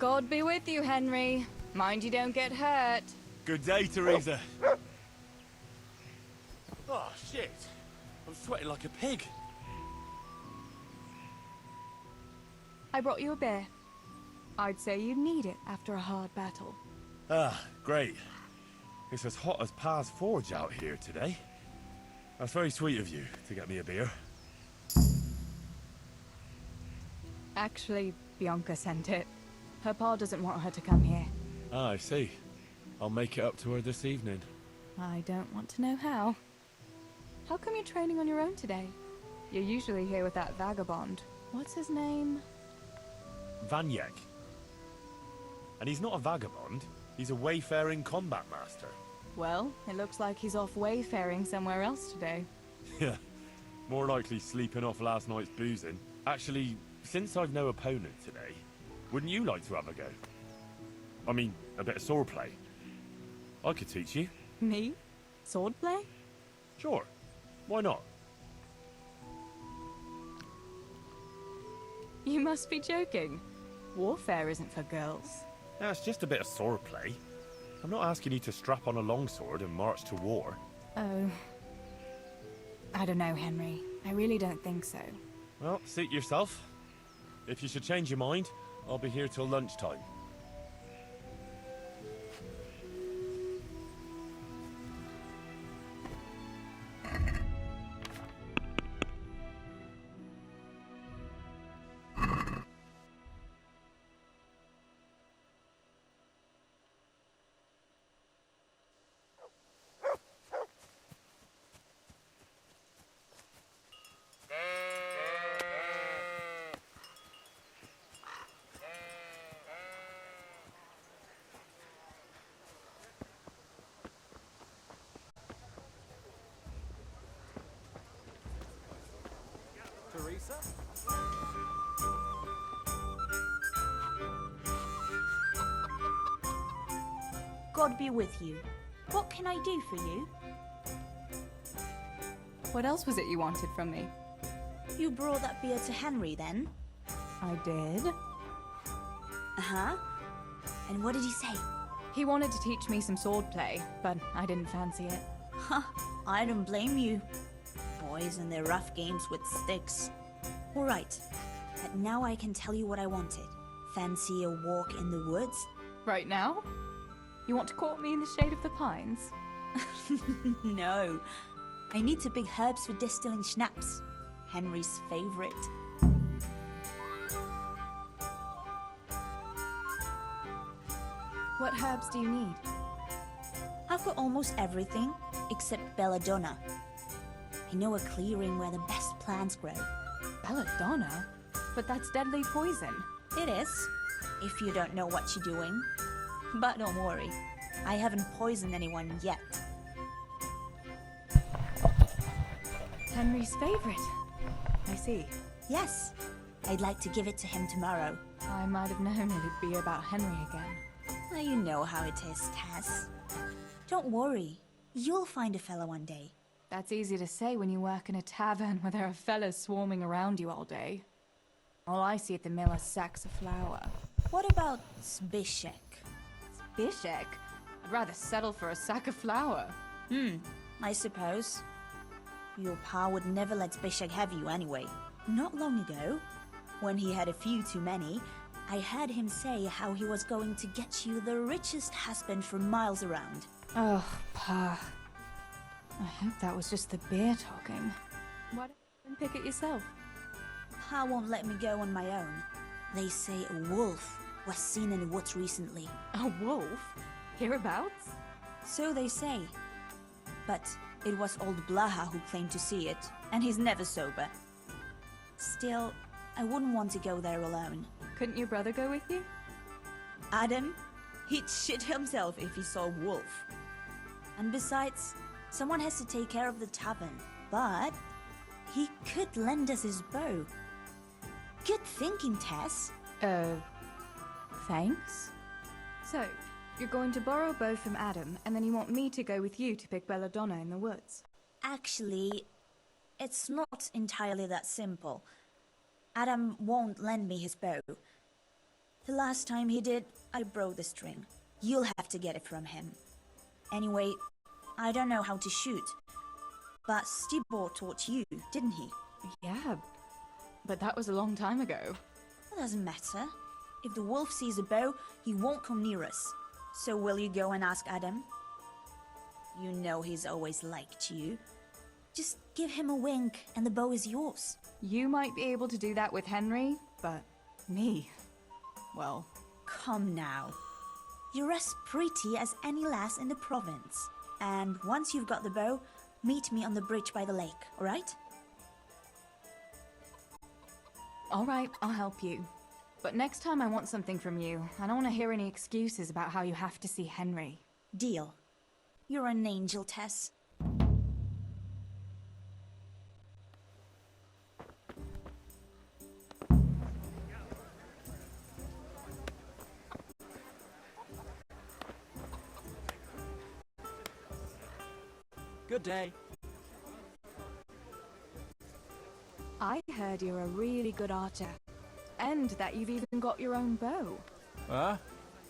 God be with you, Henry. Mind you don't get hurt. Good day, Teresa. Oh, shit. I'm sweating like a pig. I brought you a beer. I'd say you need it after a hard battle. Ah, great. It's as hot as Pa's forge out here today. That's very sweet of you to get me a beer. Actually, Bianca sent it. Her pa doesn't want her to come here. Ah, I see. I'll make it up to her this evening. I don't want to know how. How come you're training on your own today? You're usually here with that vagabond. What's his name? Vanyek. And he's not a vagabond. He's a wayfaring combat master. Well, it looks like he's off wayfaring somewhere else today. Yeah. More likely sleeping off last night's boozing. Actually, since I've no opponent today, wouldn't you like to have a go? I mean, a bit of swordplay. I could teach you. Me? Swordplay? Sure. Why not? You must be joking. Warfare isn't for girls. Yeah, it's just a bit of swordplay. I'm not asking you to strap on a longsword and march to war. Oh. I don't know, Henry. I really don't think so. Well, suit yourself. If you should change your mind, I'll be here till lunchtime. Teresa? God be with you. What can I do for you? What else was it you wanted from me? You brought that beer to Henry, then? I did. Uh-huh. And what did he say? He wanted to teach me some swordplay, but I didn't fancy it. Huh, I don't blame you. Boys and their rough games with sticks. All right, but now I can tell you what I wanted. Fancy a walk in the woods? Right now? You want to court me in the shade of the pines? No. I need to pick herbs for distilling schnapps. Henry's favorite. What herbs do you need? I've got almost everything, except belladonna. I know a clearing where the best plants grow. Belladonna? But that's deadly poison. It is. if you don't know what you're doing. But don't worry, I haven't poisoned anyone yet. Henry's favorite. I see. Yes, I'd like to give it to him tomorrow. I might have known it'd be about Henry again. Well, you know how it is, Tess. Don't worry, you'll find a fella one day. That's easy to say when you work in a tavern where there are fellas swarming around you all day. All I see at the mill are sacks of flour. What about Zbyszek? Zbyszek? I'd rather settle for a sack of flour. I suppose. Your pa would never let Zbyszek have you anyway. Not long ago, when he had a few too many, I heard him say how he was going to get you the richest husband for miles around. Oh, Pa. I hope that was just the beer talking. Why don't you pick it yourself? Pa won't let me go on my own. They say a wolf was seen in the woods recently. A wolf? Hereabouts? So they say. But it was old Blaha who claimed to see it, and he's never sober. Still, I wouldn't want to go there alone. Couldn't your brother go with you? Adam? He'd shit himself if he saw a wolf. And besides, someone has to take care of the tavern. But he could lend us his bow. Good thinking, Tess. Thanks? So, you're going to borrow a bow from Adam, and then you want me to go with you to pick Belladonna in the woods? Actually, it's not entirely that simple. Adam won't lend me his bow. The last time he did, I broke the string. You'll have to get it from him. Anyway, I don't know how to shoot. But Stibor taught you, didn't he? Yeah, but that was a long time ago. It doesn't matter. If the wolf sees a bow, he won't come near us. So will you go and ask Adam? You know he's always liked you. Just give him a wink and the bow is yours. You might be able to do that with Henry, but me, well... Come now. You're as pretty as any lass in the province. And once you've got the bow, meet me on the bridge by the lake, alright? Alright, I'll help you. But next time I want something from you. I don't want to hear any excuses about how you have to see Henry. Deal. You're an angel, Tess. Good day. I heard you're a really good archer. And that you've even got your own bow.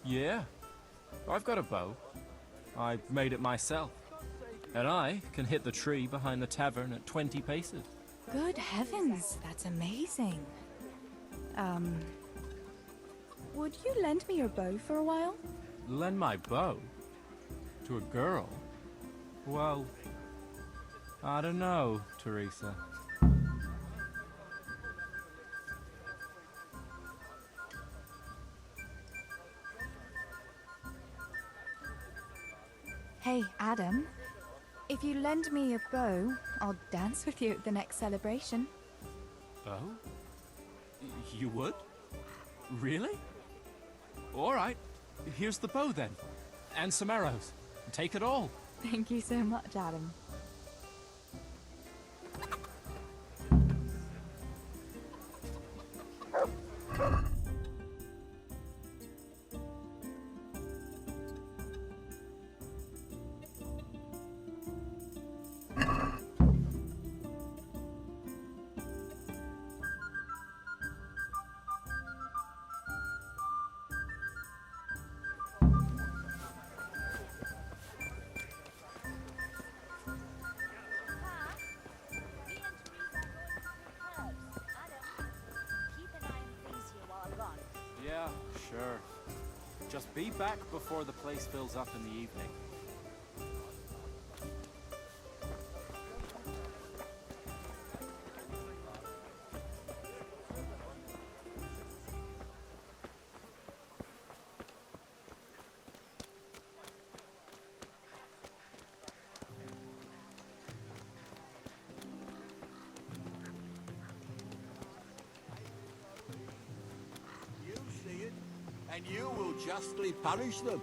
Yeah. I've got a bow. I made it myself. And I can hit the tree behind the tavern at 20 paces. Good heavens, that's amazing. Would you lend me your bow for a while? Lend my bow? To a girl? Well, I don't know, Teresa. Hey, Adam. If you lend me your bow, I'll dance with you at the next celebration. Bow? You would? Really? All right. Here's the bow then. And some arrows. Take it all. Thank you so much, Adam. Yeah, sure. Just be back before the place fills up in the evening. And you will justly punish them.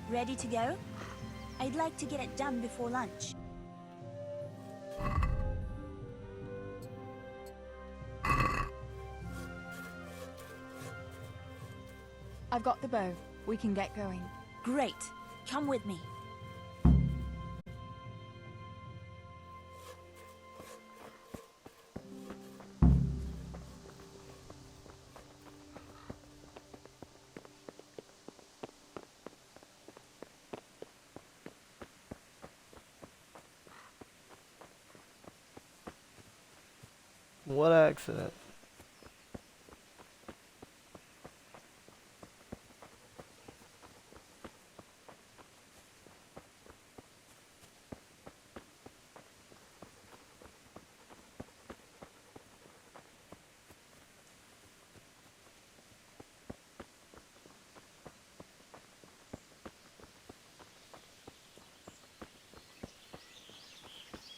Ready to go? I'd like to get it done before lunch. I've got the bow. We can get going. Great. Come with me. What accident?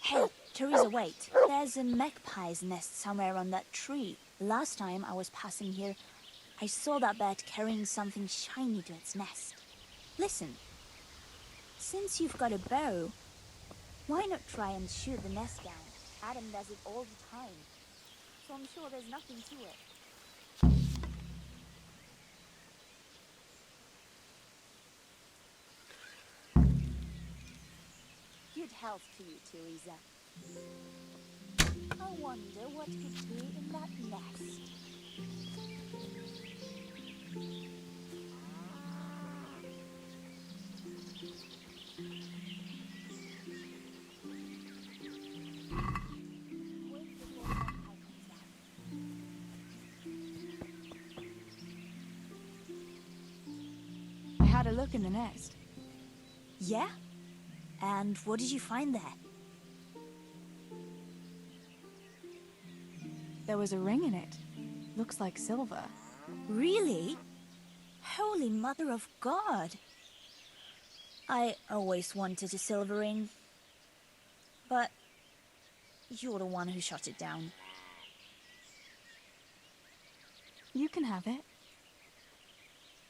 Hey, Teresa, wait. There's a magpie's nest somewhere on that tree. Last time I was passing here, I saw that bird carrying something shiny to its nest. Listen, since you've got a bow, why not try and shoot the nest down? Adam does it all the time, so I'm sure there's nothing to it. Good health to you, Teresa. I wonder what could be in that nest. I had a look in the nest. Yeah? And what did you find there? There was a ring in it. Looks like silver. Really? Holy Mother of God! I always wanted a silver ring. But you're the one who shot it down. You can have it.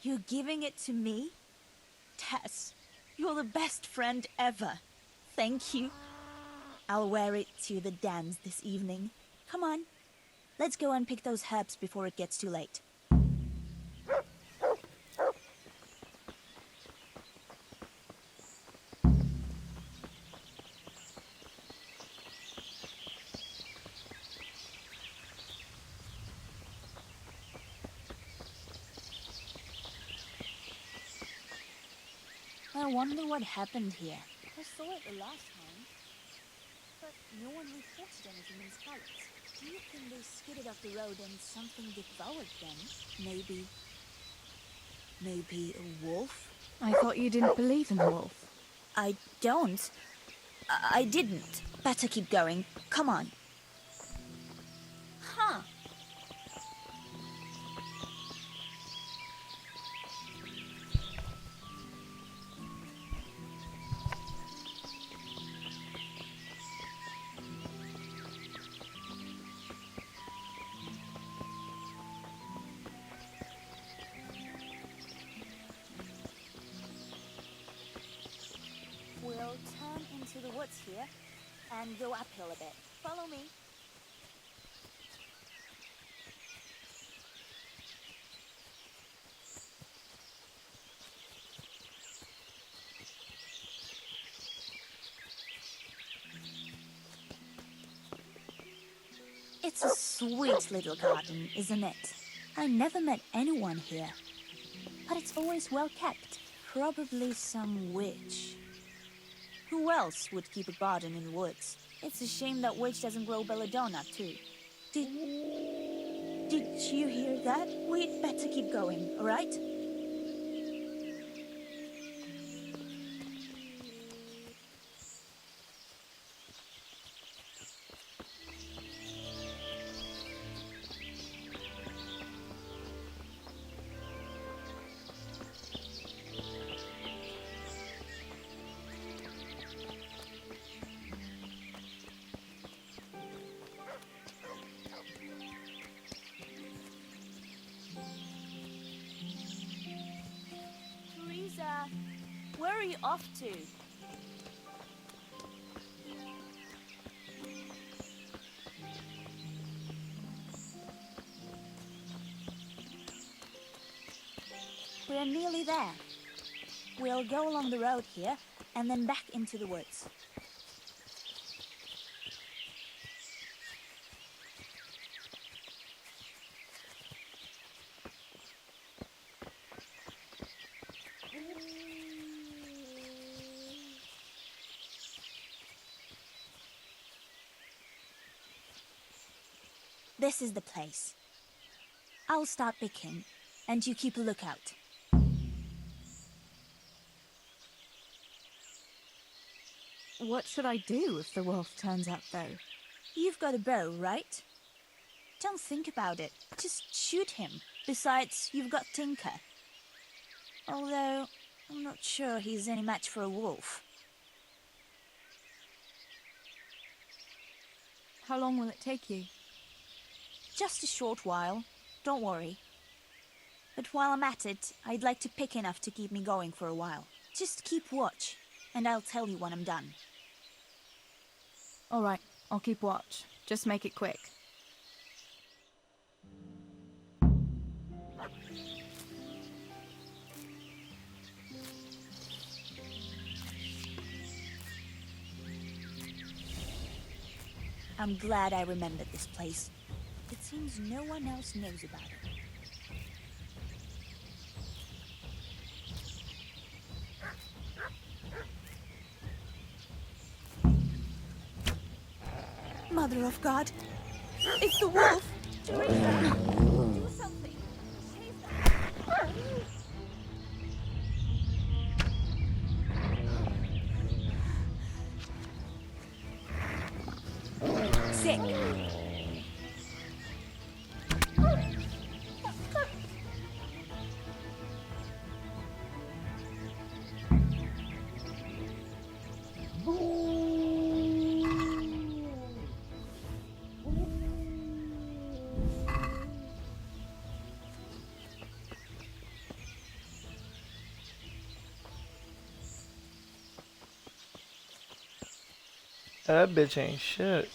You're giving it to me? Tess, you're the best friend ever. Thank you. I'll wear it to the dance this evening. Come on. Let's go and pick those herbs before it gets too late. I wonder what happened here. I saw it the last time, but no one reported anything in Scarlet. Do you think they skidded off the road and something devoured them? Maybe a wolf? I thought you didn't believe in the wolf. I don't. I didn't. Better keep going. Come on. Huh. We'll turn into the woods here and go uphill a bit. Follow me. It's a sweet little garden, isn't it? I never met anyone here. But it's always well kept. Probably some witch. Who else would keep a garden in the woods? It's a shame that witch doesn't grow belladonna, too. Did you hear that? We'd better keep going, all right? Teresa, where are you off to? We're nearly there. We'll go along the road here, and then back into the woods. This is the place. I'll start picking, and you keep a lookout. What should I do if the wolf turns up, though? You've got a bow, right? Don't think about it. Just shoot him. Besides, you've got Tinker. Although, I'm not sure he's any match for a wolf. How long will it take you? Just a short while. Don't worry. But while I'm at it, I'd like to pick enough to keep me going for a while. Just keep watch, and I'll tell you when I'm done. All right, I'll keep watch. Just make it quick. I'm glad I remembered this place. It seems no one else knows about it. Mother of God! It's the wolf! Teresa! Do something! Save them! Sick! That bitch ain't shit.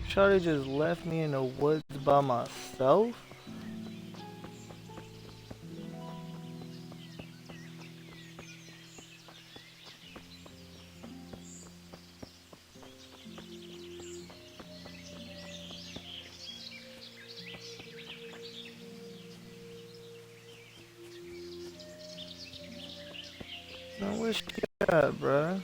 Shawty just left me in the woods by myself? Man, where's she at, bruh?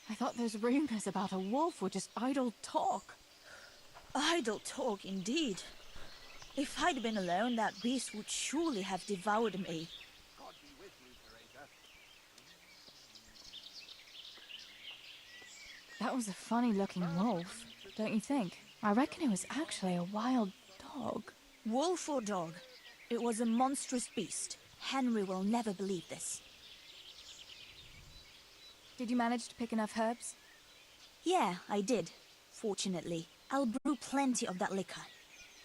I thought those rumors about a wolf were just idle talk. Idle talk, indeed. If I'd been alone, that beast would surely have devoured me. God be with you, Teresa. That was a funny-looking wolf, don't you think? I reckon it was actually a wild dog. Wolf or dog, it was a monstrous beast. Henry will never believe this. Did you manage to pick enough herbs? Yeah, I did. Fortunately, I'll brew plenty of that liquor.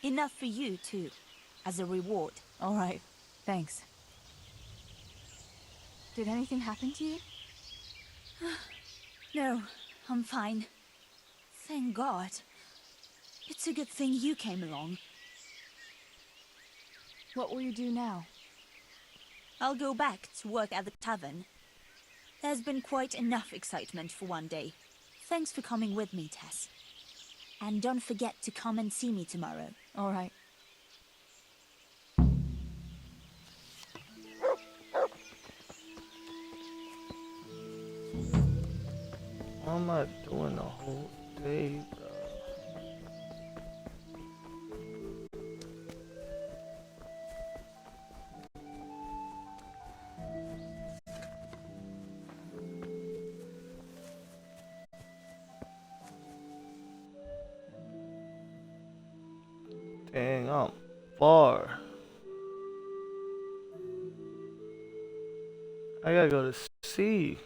Enough for you, too, as a reward. All right, thanks. Did anything happen to you? No, I'm fine. Thank God. It's a good thing you came along. What will you do now? I'll go back to work at the tavern. There's been quite enough excitement for one day. Thanks for coming with me, Tess. And don't forget to come and see me tomorrow. All right. What am I doing the whole day, bro? Dang, I'm far. I gotta go to sea.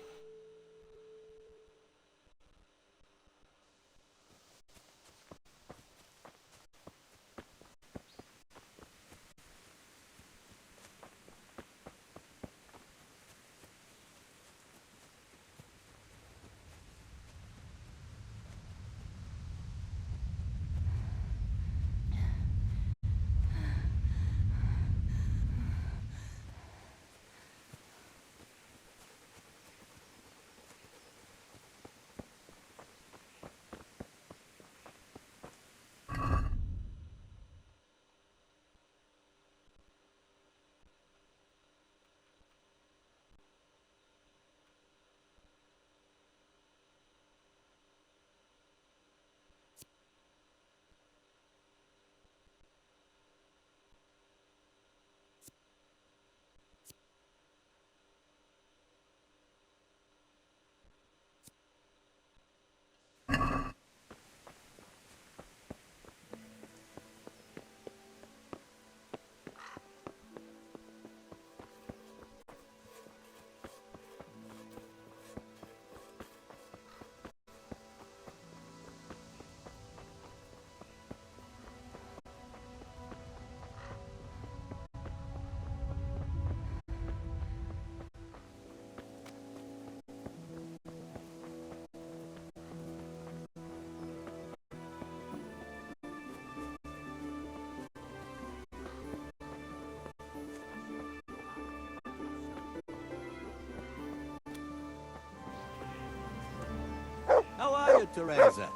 How are you, Teresa?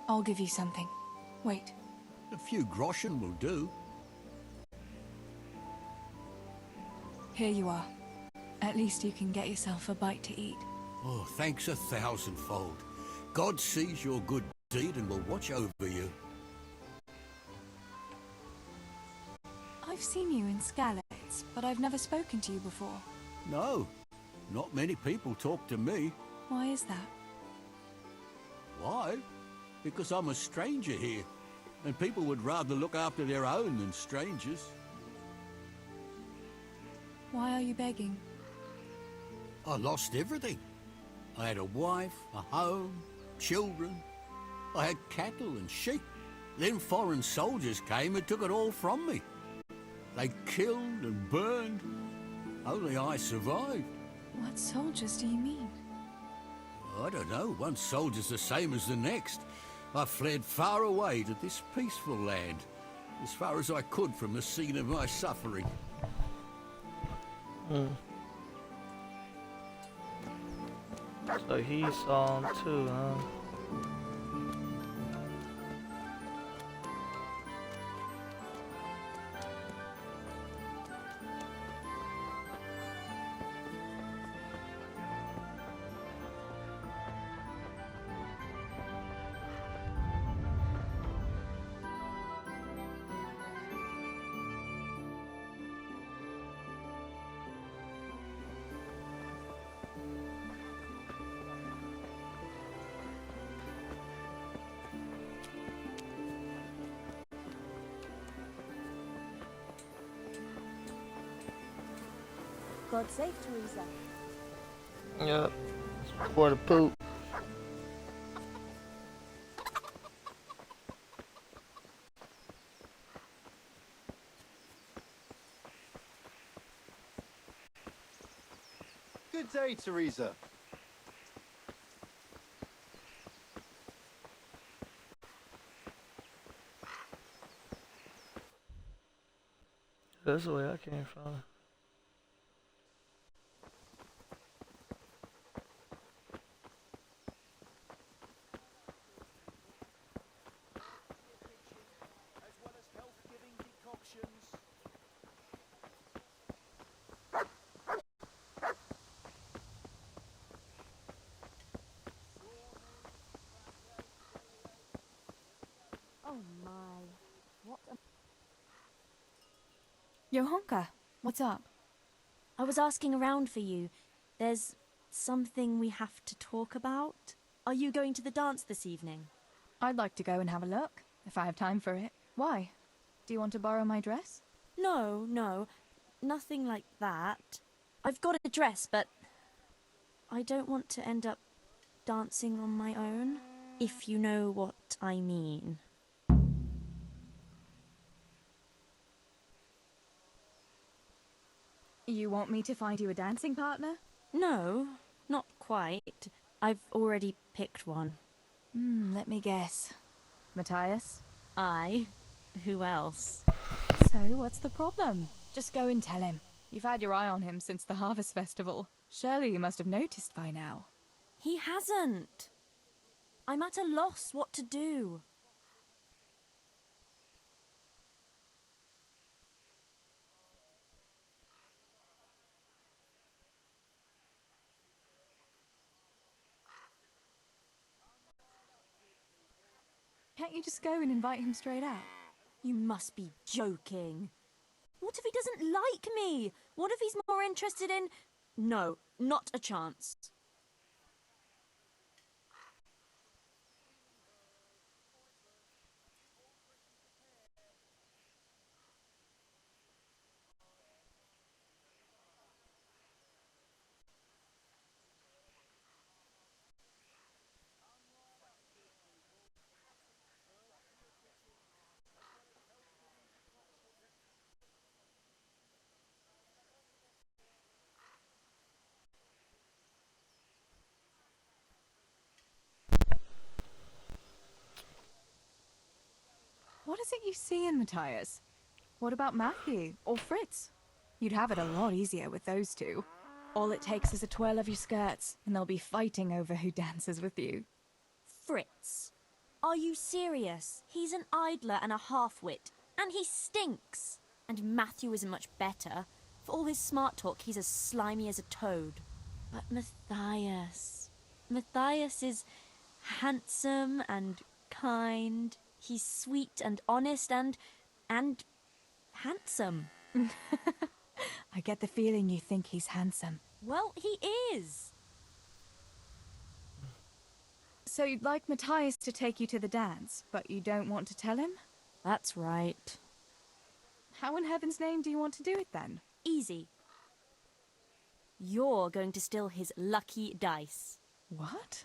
I'll give you something. Wait. A few groschen will do. Here you are. At least you can get yourself a bite to eat. Oh, thanks a thousandfold. God sees your good deed and will watch over you. I've seen you in Skalitz, but I've never spoken to you before. No, not many people talk to me. Why is that? Why? Because I'm a stranger here, and people would rather look after their own than strangers. Why are you begging? I lost everything. I had a wife, a home, children. I had cattle and sheep. Then foreign soldiers came and took it all from me. They killed and burned. Only I survived. What soldiers do you mean? I don't know. One soldier's the same as the next. I fled far away to this peaceful land, as far as I could from the scene of my suffering. So he saw him too, huh? God save Teresa. Yep. Quarter poop. Good day, Teresa. That's the way I came from. Oh my. What a... Johanka, what's up? I was asking around for you. There's something we have to talk about. Are you going to the dance this evening? I'd like to go and have a look, if I have time for it. Why? Do you want to borrow my dress? No. Nothing like that. I've got a dress, but I don't want to end up dancing on my own, if you know what I mean. You want me to find you a dancing partner? No, not quite. I've already picked one. Let me guess. Matthias? I? Who else? So, what's the problem? Just go and tell him. You've had your eye on him since the Harvest Festival. Surely you must have noticed by now. He hasn't. I'm at a loss what to do. Can't you just go and invite him straight out? You must be joking. What if he doesn't like me? What if he's more interested in... No, not a chance. What is it you see in Matthias? What about Matthew or Fritz? You'd have it a lot easier with those two. All it takes is a twirl of your skirts, and they'll be fighting over who dances with you. Fritz, are you serious? He's an idler and a half-wit, and he stinks. And Matthew isn't much better. For all his smart talk, he's as slimy as a toad. But Matthias... Matthias is handsome and kind. He's sweet and honest and handsome. I get the feeling you think he's handsome. Well, he is. So you'd like Matthias to take you to the dance, but you don't want to tell him? That's right. How in heaven's name do you want to do it then? Easy. You're going to steal his lucky dice. What?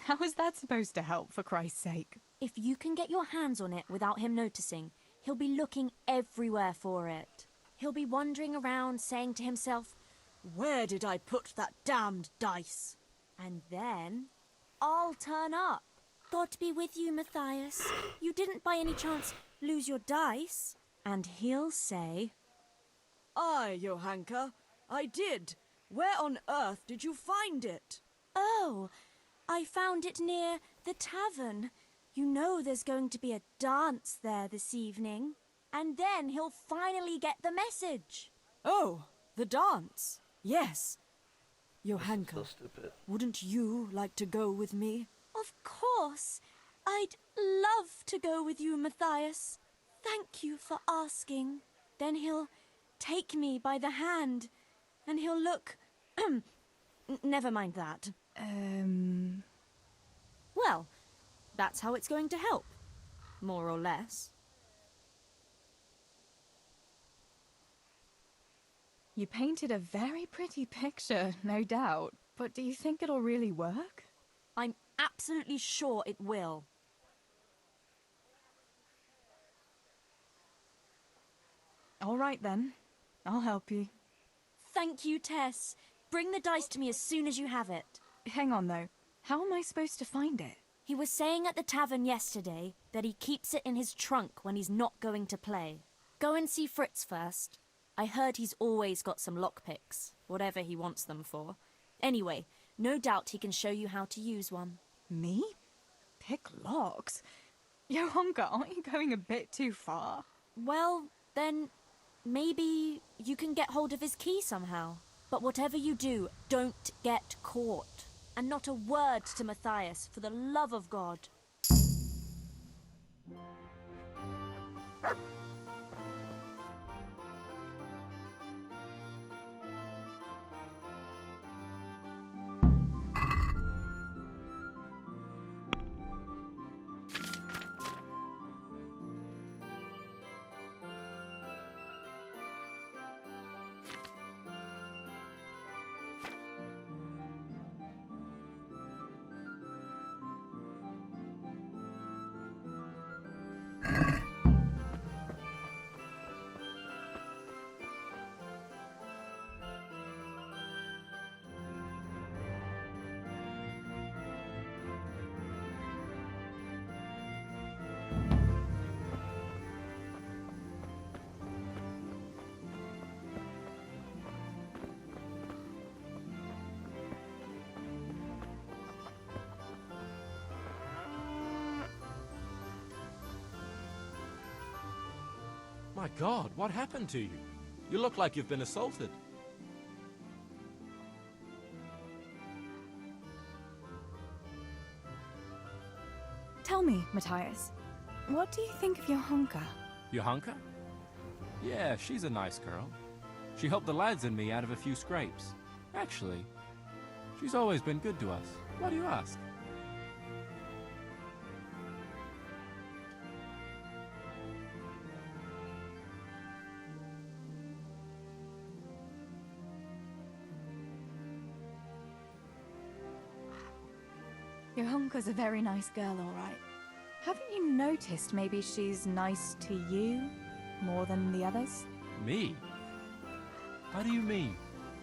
How is that supposed to help, for Christ's sake? If you can get your hands on it without him noticing, he'll be looking everywhere for it. He'll be wandering around saying to himself, "Where did I put that damned dice?" And then I'll turn up. God be with you, Matthias. You didn't by any chance lose your dice? And he'll say, "Aye, Johanka, I did. Where on earth did you find it?" "Oh, I found it near the tavern. You know there's going to be a dance there this evening." And then he'll finally get the message. "Oh, the dance. Yes. Johanka, So wouldn't you like to go with me?" Of course. I'd love to go with you, Matthias. Thank you for asking. Then he'll take me by the hand, and he'll look... Never mind that. Well, that's how it's going to help. More or less. You painted a very pretty picture, no doubt. But do you think it'll really work? I'm absolutely sure it will. All right then. I'll help you. Thank you, Tess. Bring the dice to me as soon as you have it. Hang on though. How am I supposed to find it? He was saying at the tavern yesterday that he keeps it in his trunk when he's not going to play. Go and see Fritz first. I heard he's always got some lockpicks, whatever he wants them for. Anyway, no doubt he can show you how to use one. Me? Pick locks? Yo, Honka, aren't you going a bit too far? Well, then maybe you can get hold of his key somehow. But whatever you do, don't get caught. And not a word to Matthias, for the love of God. My God, what happened to you? You look like you've been assaulted. Tell me, Matthias, what do you think of your Honka? Johanka? Yeah, she's a nice girl. She helped the lads and me out of a few scrapes. Actually, she's always been good to us. Why do you ask? Your Honka's a very nice girl, all right. Haven't you noticed maybe she's nice to you more than the others? Me? How do you mean?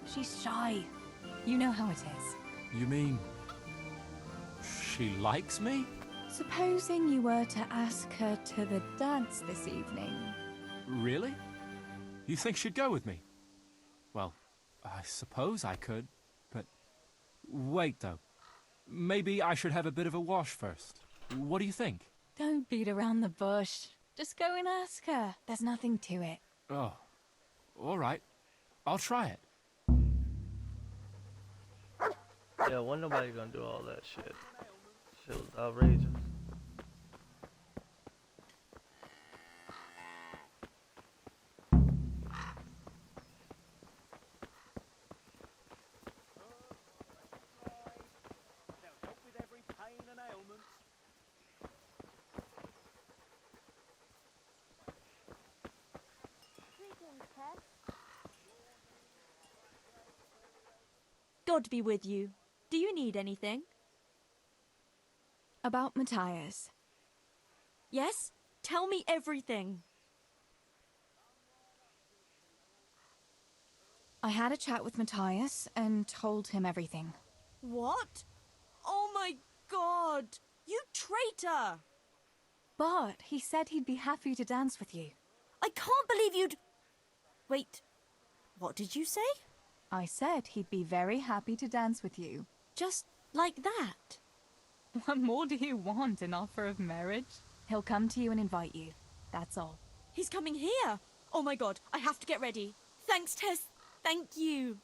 She's shy. You know how it is. You mean... she likes me? Supposing you were to ask her to the dance this evening. Really? You think she'd go with me? Well, I suppose I could, but... Wait, though. Maybe I should have a bit of a wash first. What do you think? Don't beat around the bush. Just go and ask her. There's nothing to it. Oh, all right. I'll try it. Yeah, wasn't nobody gonna do all that shit. Shit was outrageous. God be with you. Do you need anything? About Matthias. Yes? Tell me everything. I had a chat with Matthias and told him everything. What? Oh my God! You traitor! But he said he'd be happy to dance with you. I can't believe you'd... Wait, what did you say? I said he'd be very happy to dance with you. Just like that? What more do you want, an offer of marriage? He'll come to you and invite you. That's all. He's coming here! Oh my God, I have to get ready. Thanks, Tess. Thank you.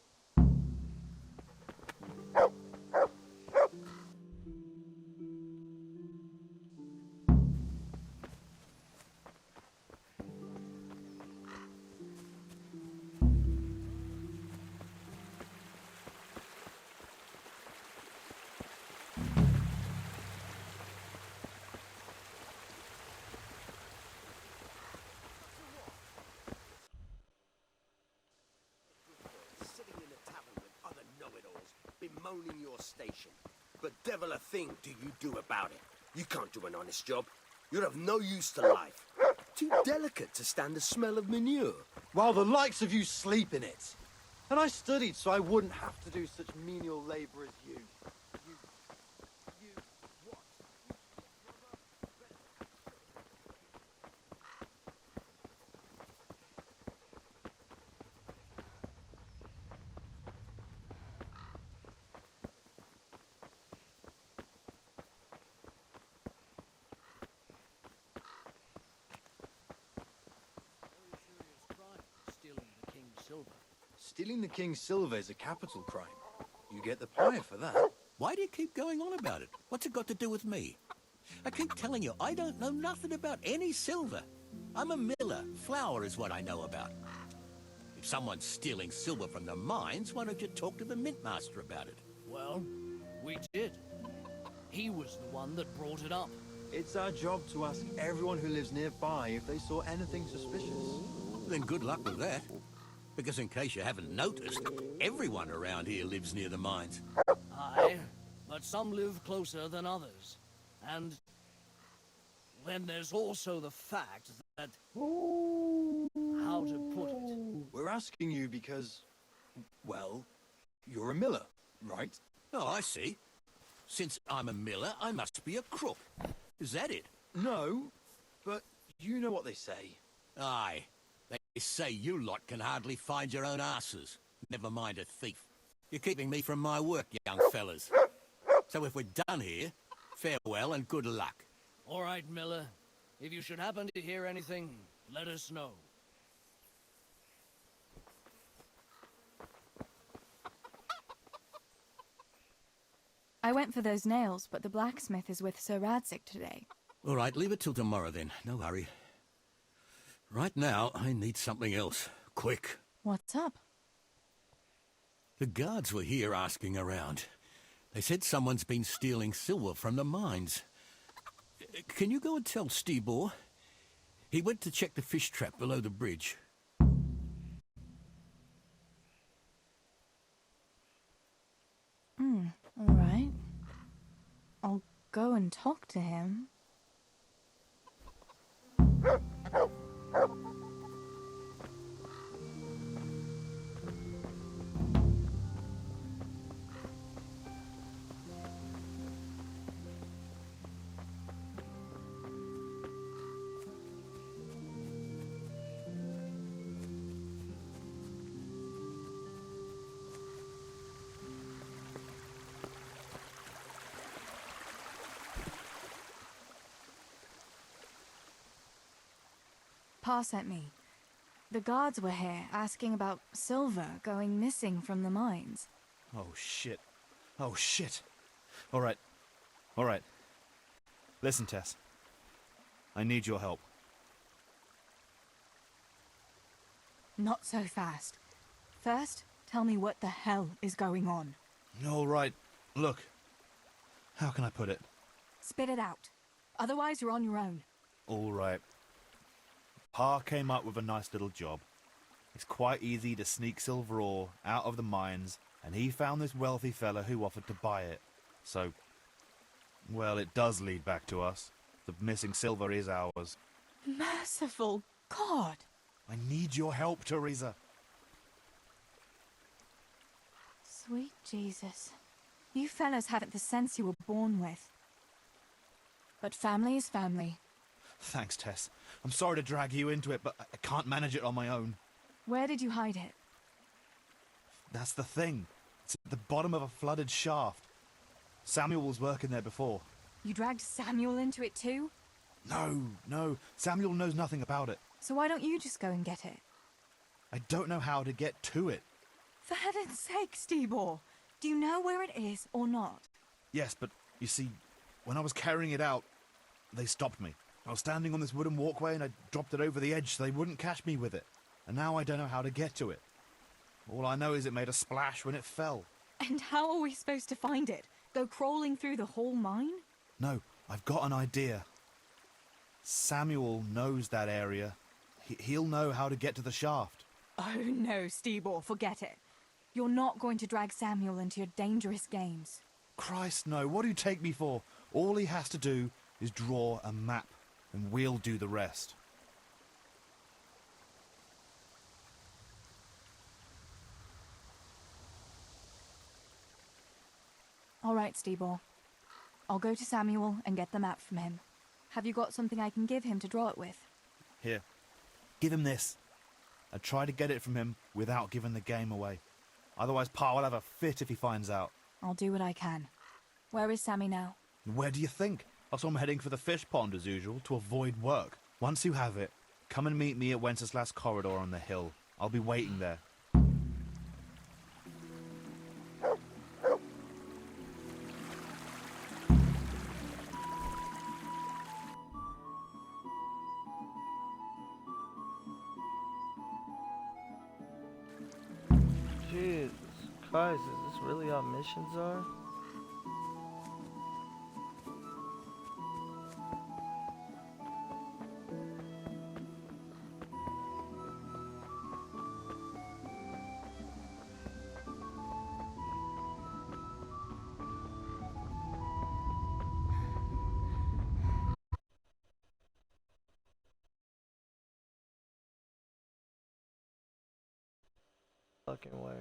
bemoaning your station. But devil a thing do you do about it. You can't do an honest job. You're of no use to life. Too delicate to stand the smell of manure. While the likes of you sleep in it. And I studied so I wouldn't have to do such menial labor as you. Stealing the king's silver is a capital crime. You get the pyre for that. Why do you keep going on about it? What's it got to do with me? I keep telling you, I don't know nothing about any silver. I'm a miller. Flour is what I know about. If someone's stealing silver from the mines, why don't you talk to the mint master about it? Well, we did. He was the one that brought it up. It's our job to ask everyone who lives nearby if they saw anything suspicious. Then good luck with that. Because in case you haven't noticed, everyone around here lives near the mines. Aye, but some live closer than others. And then there's also the fact that... How to put it? We're asking you because, well, you're a miller, right? Oh, I see. Since I'm a miller, I must be a crook. Is that it? No, but you know what they say. Aye. They say you lot can hardly find your own asses. Never mind a thief. You're keeping me from my work, young fellas. So if we're done here, farewell and good luck. All right, Miller. If you should happen to hear anything, let us know. I went for those nails, but the blacksmith is with Sir Radzig today. All right, leave it till tomorrow then. No hurry. Right now, I need something else. Quick. What's up? The guards were here asking around. They said someone's been stealing silver from the mines. Can you go and tell Stibor? He went to check the fish trap below the bridge. All right. I'll go and talk to him. Pa sent me. The guards were here asking about silver going missing from the mines. Oh, shit. Oh, shit. All right. All right. Listen, Tess. I need your help. Not so fast. First, tell me what the hell is going on. All right. Look. How can I put it? Spit it out. Otherwise, you're on your own. All right. Pa came up with a nice little job. It's quite easy to sneak silver ore out of the mines, and he found this wealthy fella who offered to buy it. So, well, it does lead back to us. The missing silver is ours. Merciful God! I need your help, Teresa. Sweet Jesus. You fellas haven't the sense you were born with. But family is family. Thanks, Tess. I'm sorry to drag you into it, but I can't manage it on my own. Where did you hide it? That's the thing. It's at the bottom of a flooded shaft. Samuel was working there before. You dragged Samuel into it too? No. Samuel knows nothing about it. So why don't you just go and get it? I don't know how to get to it. For heaven's sake, Stibor! Do you know where it is or not? Yes, but you see, when I was carrying it out, they stopped me. I was standing on this wooden walkway and I dropped it over the edge so they wouldn't catch me with it. And now I don't know how to get to it. All I know is it made a splash when it fell. And how are we supposed to find it? Go crawling through the whole mine? No, I've got an idea. Samuel knows that area. He'll know how to get to the shaft. Oh no, Stibor, forget it. You're not going to drag Samuel into your dangerous games. Christ, no. What do you take me for? All he has to do is draw a map, and we'll do the rest. All right, Steebor. I'll go to Samuel and get the map from him. Have you got something I can give him to draw it with? Here. Give him this. I try to get it from him without giving the game away. Otherwise, Pa will have a fit if he finds out. I'll do what I can. Where is Sammy now? Where do you think? I saw him heading for the fish pond as usual to avoid work. Once you have it, come and meet me at Wenceslas Corridor on the hill. I'll be waiting there. Jesus Christ, is this really how missions are? Fucking way.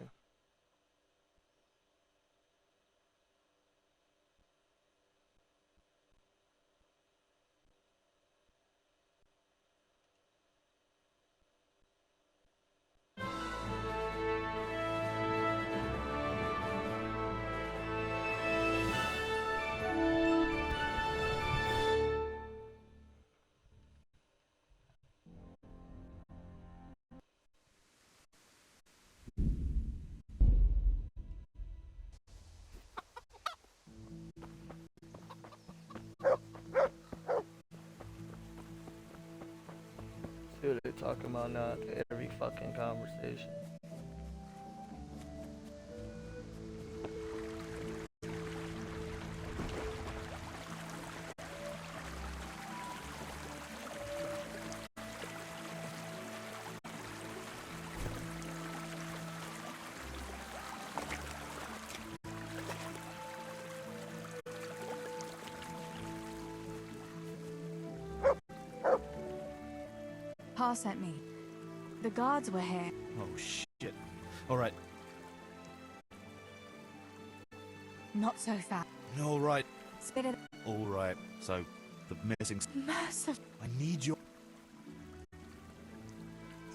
See what they're talking about now at every fucking conversation. Pa sent me. The guards were here. Oh, shit. All right. Not so fast. All right. Spit it. All right. So, the missing... Massive. I need your...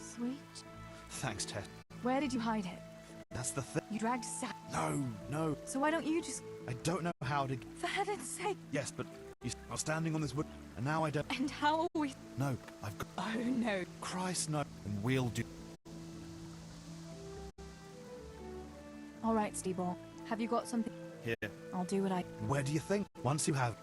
Sweet. Thanks, Tess. Where did you hide it? That's the thing. You dragged Sam. No. So why don't you just... I don't know how to... For heaven's sake. Yes, but I was standing on this wood, and now I don't... And how are we... No, I've got... Oh, no. Christ, no. And we'll do... All right, Steebor. Have you got something? Here. I'll do what I... Where do you think? Once you have...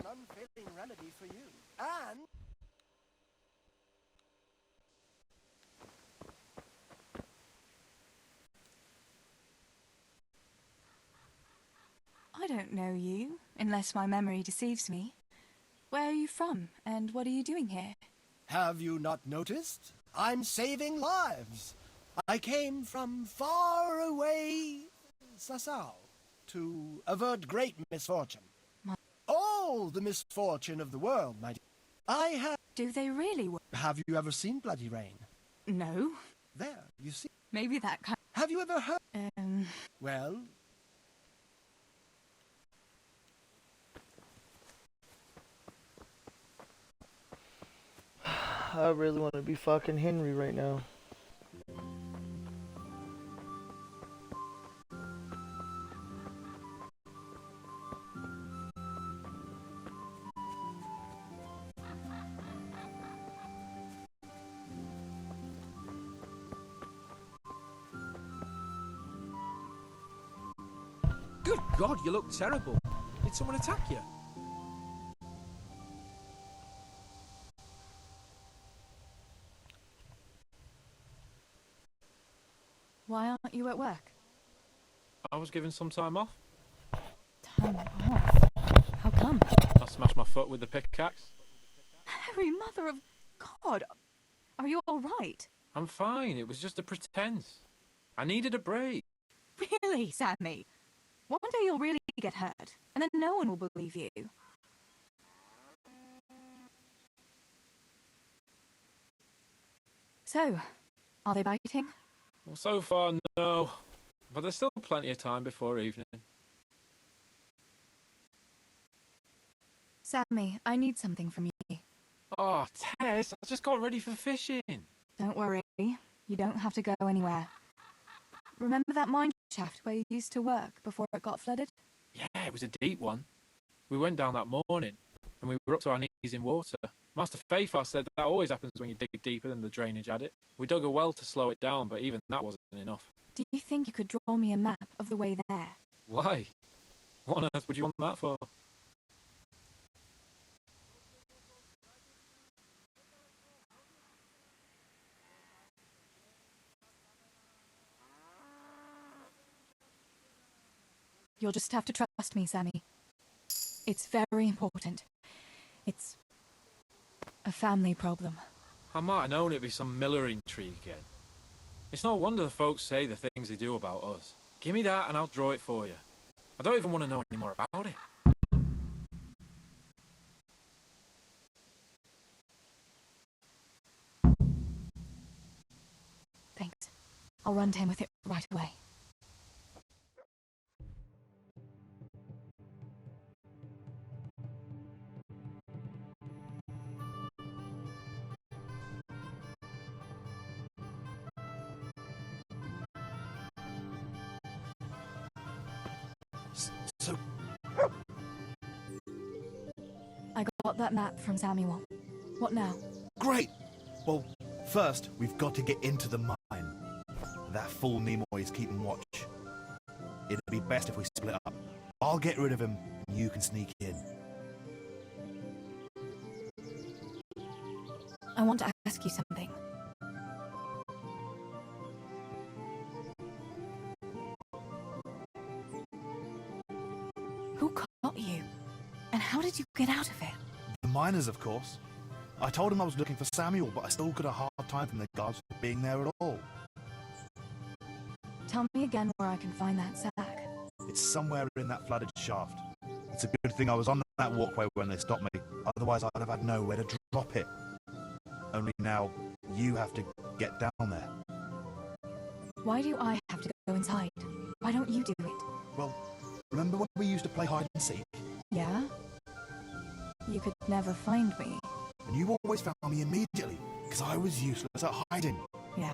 unfailing remedy for you. And I don't know you, unless my memory deceives me. Where are you from, and what are you doing here? have you not noticed? I'm saving lives. I came from far away Sasau to avert great misfortune. All the misfortune of the world, my dear. I have... Do they really work? Have you ever seen Bloody Rain? No. There, you see. Maybe that kind... Have you ever heard... Well... I really want to be fucking Henry right now. Good God, you look terrible. Did someone attack you? Why aren't you at work? I was given some time off. Time off? How come? I smashed my foot with the pickaxe. Harry, mother of God! Are you all right? I'm fine. It was just a pretense. I needed a break. Really, Sammy? One day you'll really get hurt, and then no one will believe you. So, are they biting? Well, so far, no. But there's still plenty of time before evening. Sammy, I need something from you. Oh, Tess, I just got ready for fishing. Don't worry, you don't have to go anywhere. Remember that mine shaft where you used to work before it got flooded? Yeah, it was a deep one. We went down that morning, and we were up to our knees in water. Master Fafar said that always happens when you dig deeper than the drainage at it. We dug a well to slow it down, but even that wasn't enough. Do you think you could draw me a map of the way there? Why? What on earth would you want that for? You'll just have to trust me, Sammy. It's very important. It's a family problem. I might have known it'd be some Miller intrigue again. It's no wonder the folks say the things they do about us. Give me that and I'll draw it for you. I don't even want to know any more about it. Thanks. I'll run to him with it right away. So... I got that map from Samuel. What now? Great! Well, first, we've got to get into the mine. That fool Nimoy is keeping watch. It'd be best if we split up. I'll get rid of him, and you can sneak in. I want to ask you something. Who caught you? And how did you get out of it? The miners, of course. I told him I was looking for Samuel, but I still got a hard time from the guards being there at all. Tell me again where I can find that sack. It's somewhere in that flooded shaft. It's a good thing I was on that walkway when they stopped me. Otherwise, I'd have had nowhere to drop it. Only now, you have to get down there. Why do I have to go inside? Why don't you do it? Well, remember when we used to play hide and seek? Yeah? You could never find me. And you always found me immediately, because I was useless at hiding. Yeah.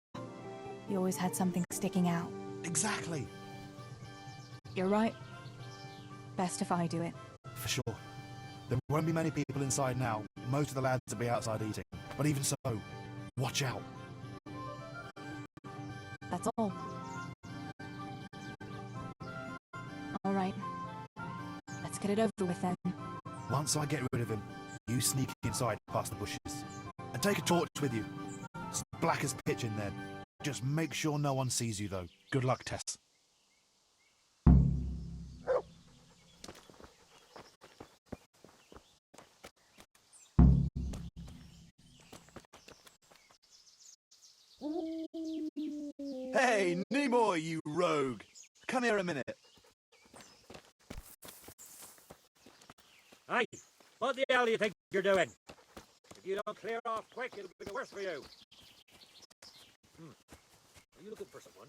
You always had something sticking out. Exactly. You're right. Best if I do it. For sure. There won't be many people inside now. Most of the lads will be outside eating. But even so, watch out. That's all. All right. Let's get it over with then. Once I get rid of him, you sneak inside past the bushes. And take a torch with you. It's black as pitch in there. Just make sure no one sees you, though. Good luck, Tess. Hey, Nimoy, you rogue! Come here a minute. Hey, what the hell do you think you're doing? If you don't clear off quick, it'll be worse for you. Are you looking for someone?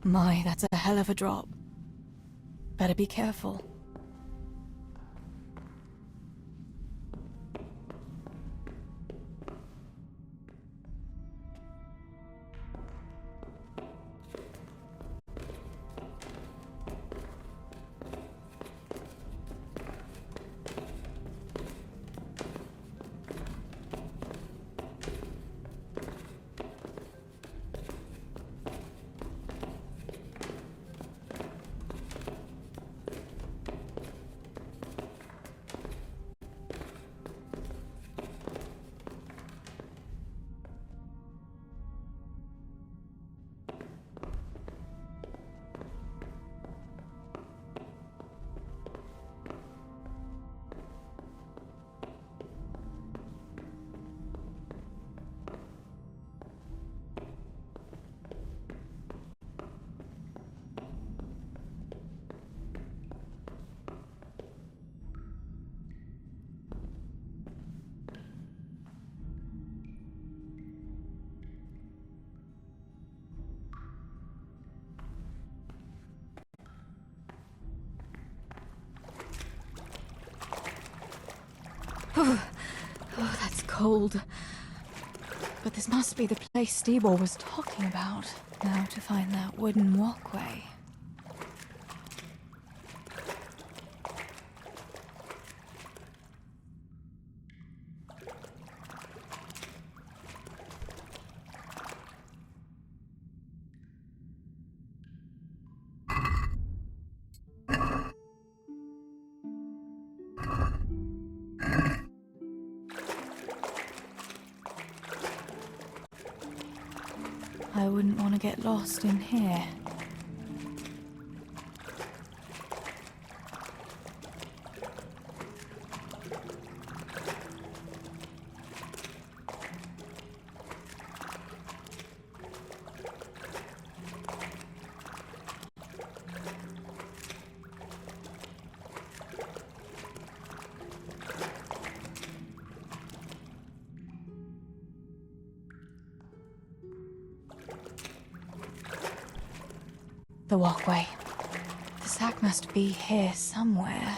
My, that's a hell of a drop. Better be careful. Oh, that's cold. But this must be the place Steebor was talking about. Now to find that wooden walkway. I wouldn't want to get lost in here. The walkway. The sack must be here somewhere.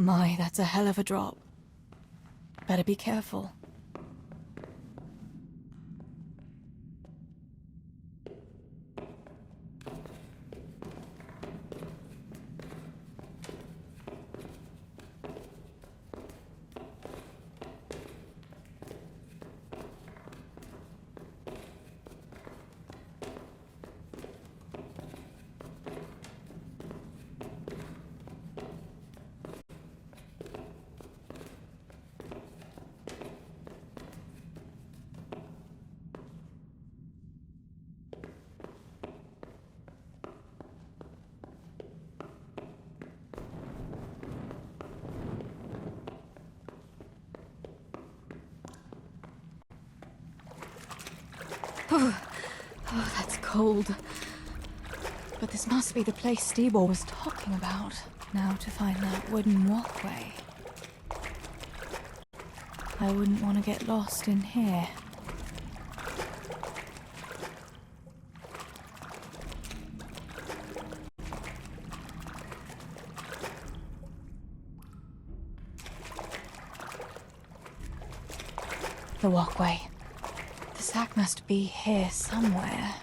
My, that's a hell of a drop. Better be careful. Oh, that's cold. But this must be the place Stibor was talking about. Now to find that wooden walkway. I wouldn't want to get lost in here. The walkway. The sack must be here somewhere.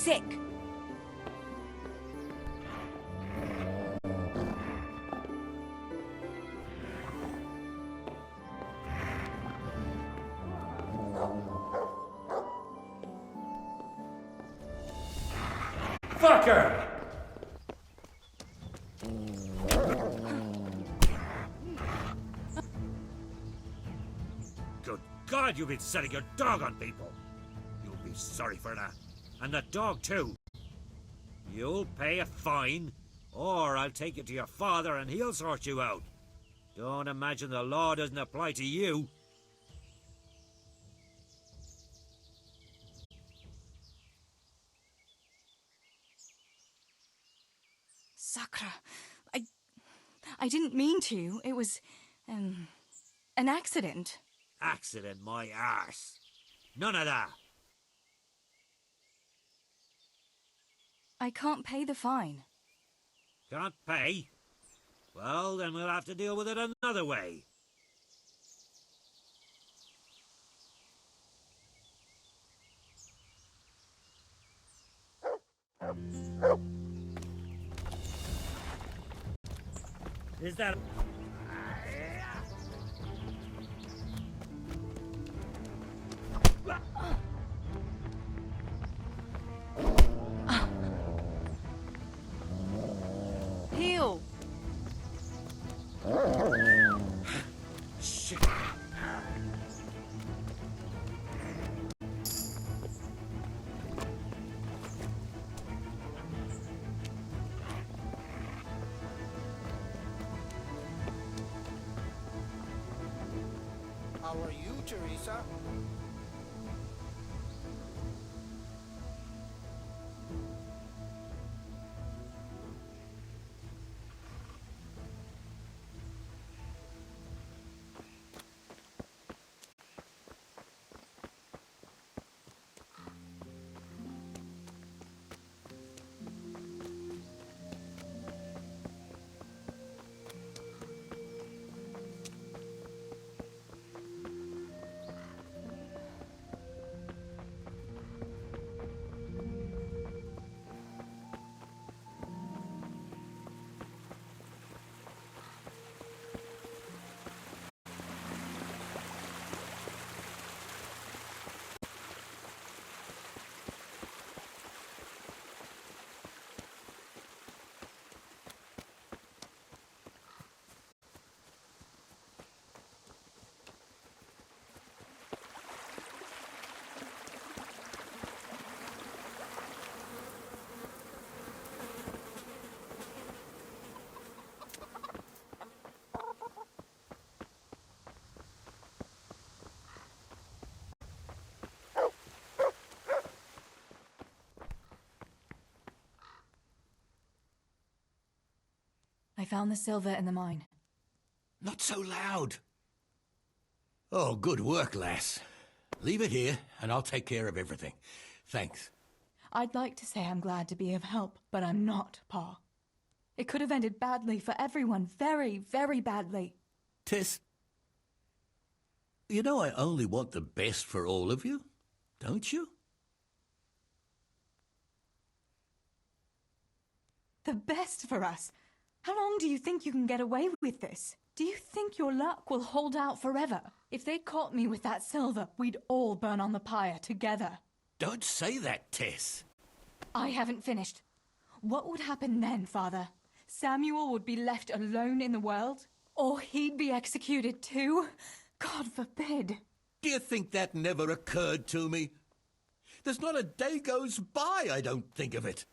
sick. Fucker! Good God, you've been setting your dog on people. You'll be sorry for that. And the dog, too. You'll pay a fine, or I'll take you to your father and he'll sort you out. Don't imagine the law doesn't apply to you. Sakra, I didn't mean to. It was, an accident. Accident, my arse. None of that. I can't pay the fine. Can't pay? Well, then we'll have to deal with it another way. Is that... Heal! Shit. How are you, Teresa? I found the silver in the mine. Not so loud. Oh, good work, lass. Leave it here, and I'll take care of everything. Thanks. I'd like to say I'm glad to be of help, but I'm not, Pa. It could have ended badly for everyone. Very, very badly. Tess, you know I only want the best for all of you, don't you? The best for us? How long do you think you can get away with this? Do you think your luck will hold out forever? If they caught me with that silver, we'd all burn on the pyre together. Don't say that, Tess. I haven't finished. What would happen then, Father? Samuel would be left alone in the world? Or he'd be executed too? God forbid. Do you think that never occurred to me? There's not a day goes by I don't think of it.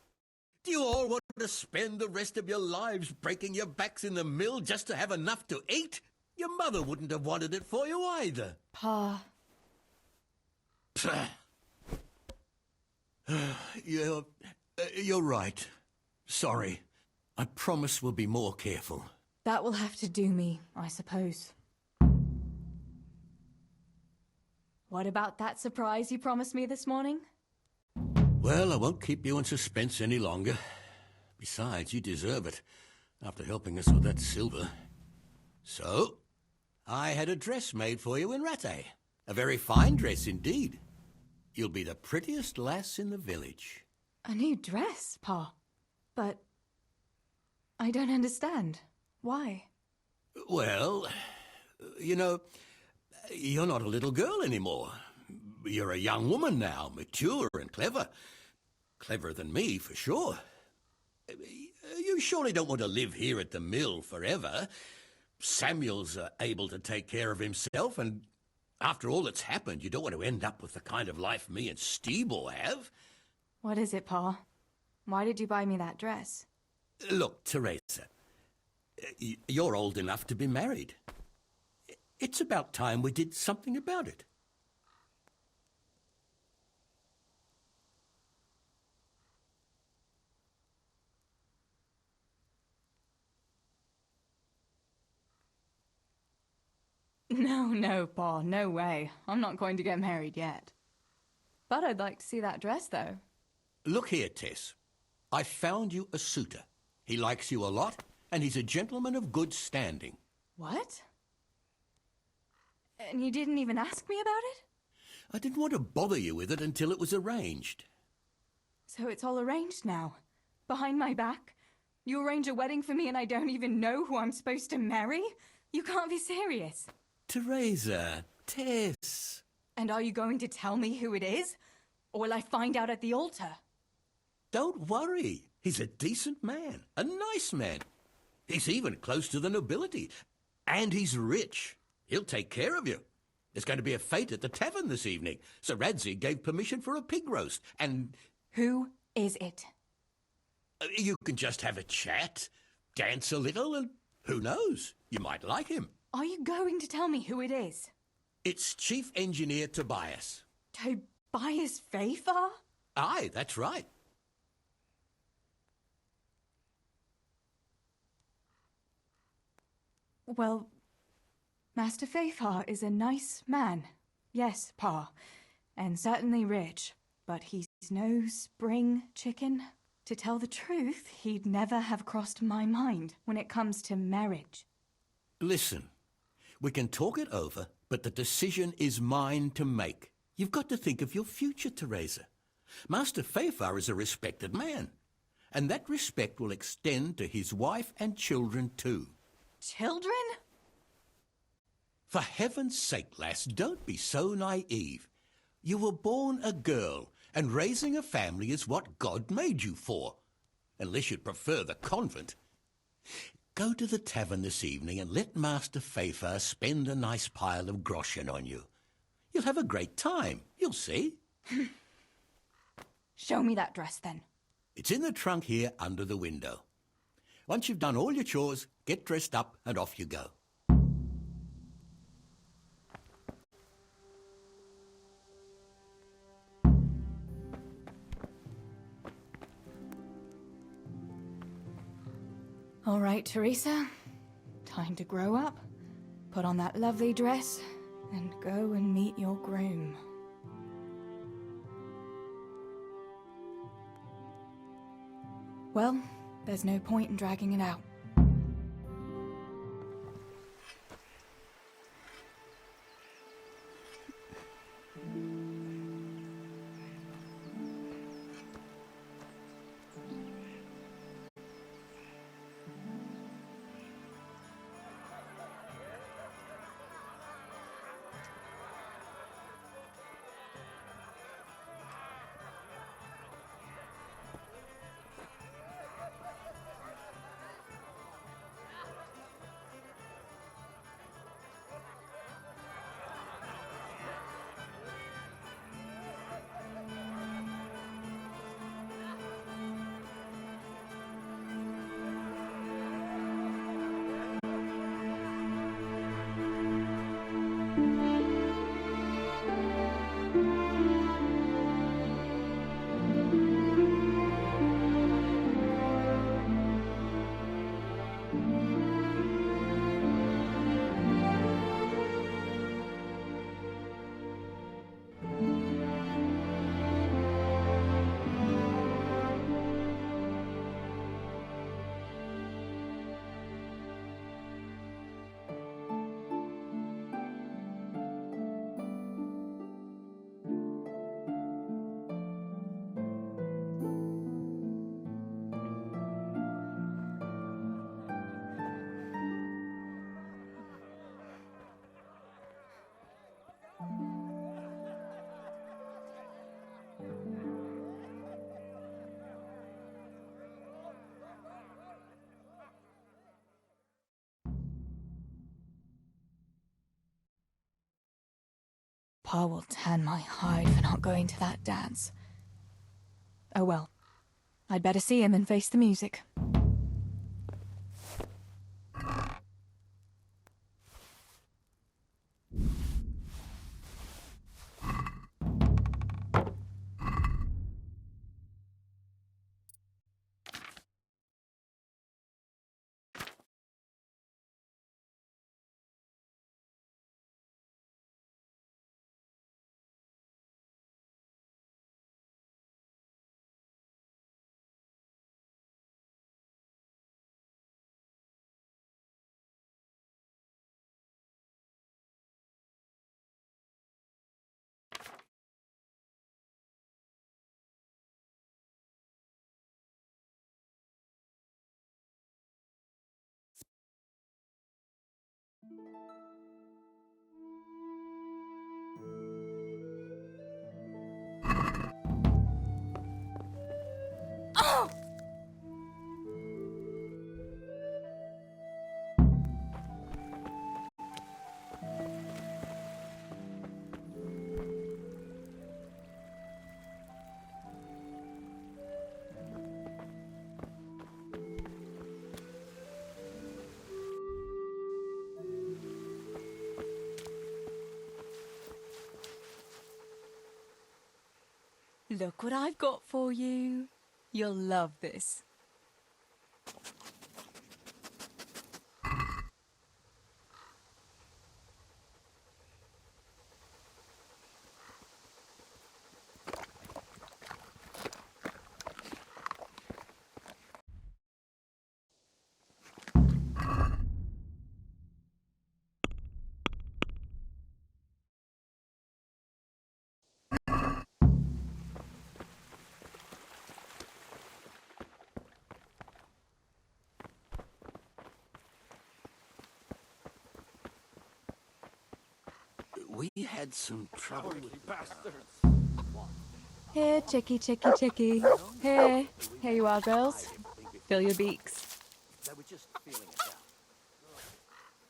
Do you all want to spend the rest of your lives breaking your backs in the mill just to have enough to eat? Your mother wouldn't have wanted it for you either. Pa. You're right. Sorry. I promise we'll be more careful. That will have to do me, I suppose. What about that surprise you promised me this morning? Well, I won't keep you in suspense any longer. Besides, you deserve it, after helping us with that silver. So, I had a dress made for you in Rattay. A very fine dress indeed. You'll be the prettiest lass in the village. A new dress, Pa. But I don't understand. Why? Well, you know, you're not a little girl anymore. You're a young woman now, mature and clever. Cleverer than me, for sure. You surely don't want to live here at the mill forever. Samuel's able to take care of himself, and after all that's happened, you don't want to end up with the kind of life me and Steebor have. What is it, Pa? Why did you buy me that dress? Look, Teresa, you're old enough to be married. It's about time we did something about it. No, Pa, no way. I'm not going to get married yet. But I'd like to see that dress, though. Look here, Tess. I found you a suitor. He likes you a lot, and he's a gentleman of good standing. What? And you didn't even ask me about it? I didn't want to bother you with it until it was arranged. So it's all arranged now? Behind my back? You arrange a wedding for me and I don't even know who I'm supposed to marry? You can't be serious. Teresa, Tess. And are you going to tell me who it is? Or will I find out at the altar? Don't worry. He's a decent man, a nice man. He's even close to the nobility. And he's rich. He'll take care of you. There's going to be a fete at the tavern this evening. Sir Radzig gave permission for a pig roast, and... Who is it? You can just have a chat, dance a little, and who knows? You might like him. Are you going to tell me who it is? It's Chief Engineer Tobias. Tobias Fafar? Aye, that's right. Well, Master Fafar is a nice man. Yes, Pa. And certainly rich. But he's no spring chicken. To tell the truth, he'd never have crossed my mind when it comes to marriage. Listen, we can talk it over, but the decision is mine to make. You've got to think of your future, Teresa. Master Fafar is a respected man, and that respect will extend to his wife and children too. Children? For heaven's sake, lass, don't be so naive. You were born a girl, and raising a family is what God made you for. Unless you'd prefer the convent. Go to the tavern this evening and let Master Fafar spend a nice pile of groschen on you. You'll have a great time, you'll see. Show me that dress, then. It's in the trunk here under the window. Once you've done all your chores, get dressed up and off you go. All right, Teresa. Time to grow up, put on that lovely dress, and go and meet your groom. Well, there's no point in dragging it out. Pa will tan my hide for not going to that dance. Oh well. I'd better see him and face the music. Oh! Look what I've got for you. You'll love this. We had some trouble with bastards. Here, chickie, chickie, chickie. Here. Here you are, girls. Fill your beaks. They were just feeling it out.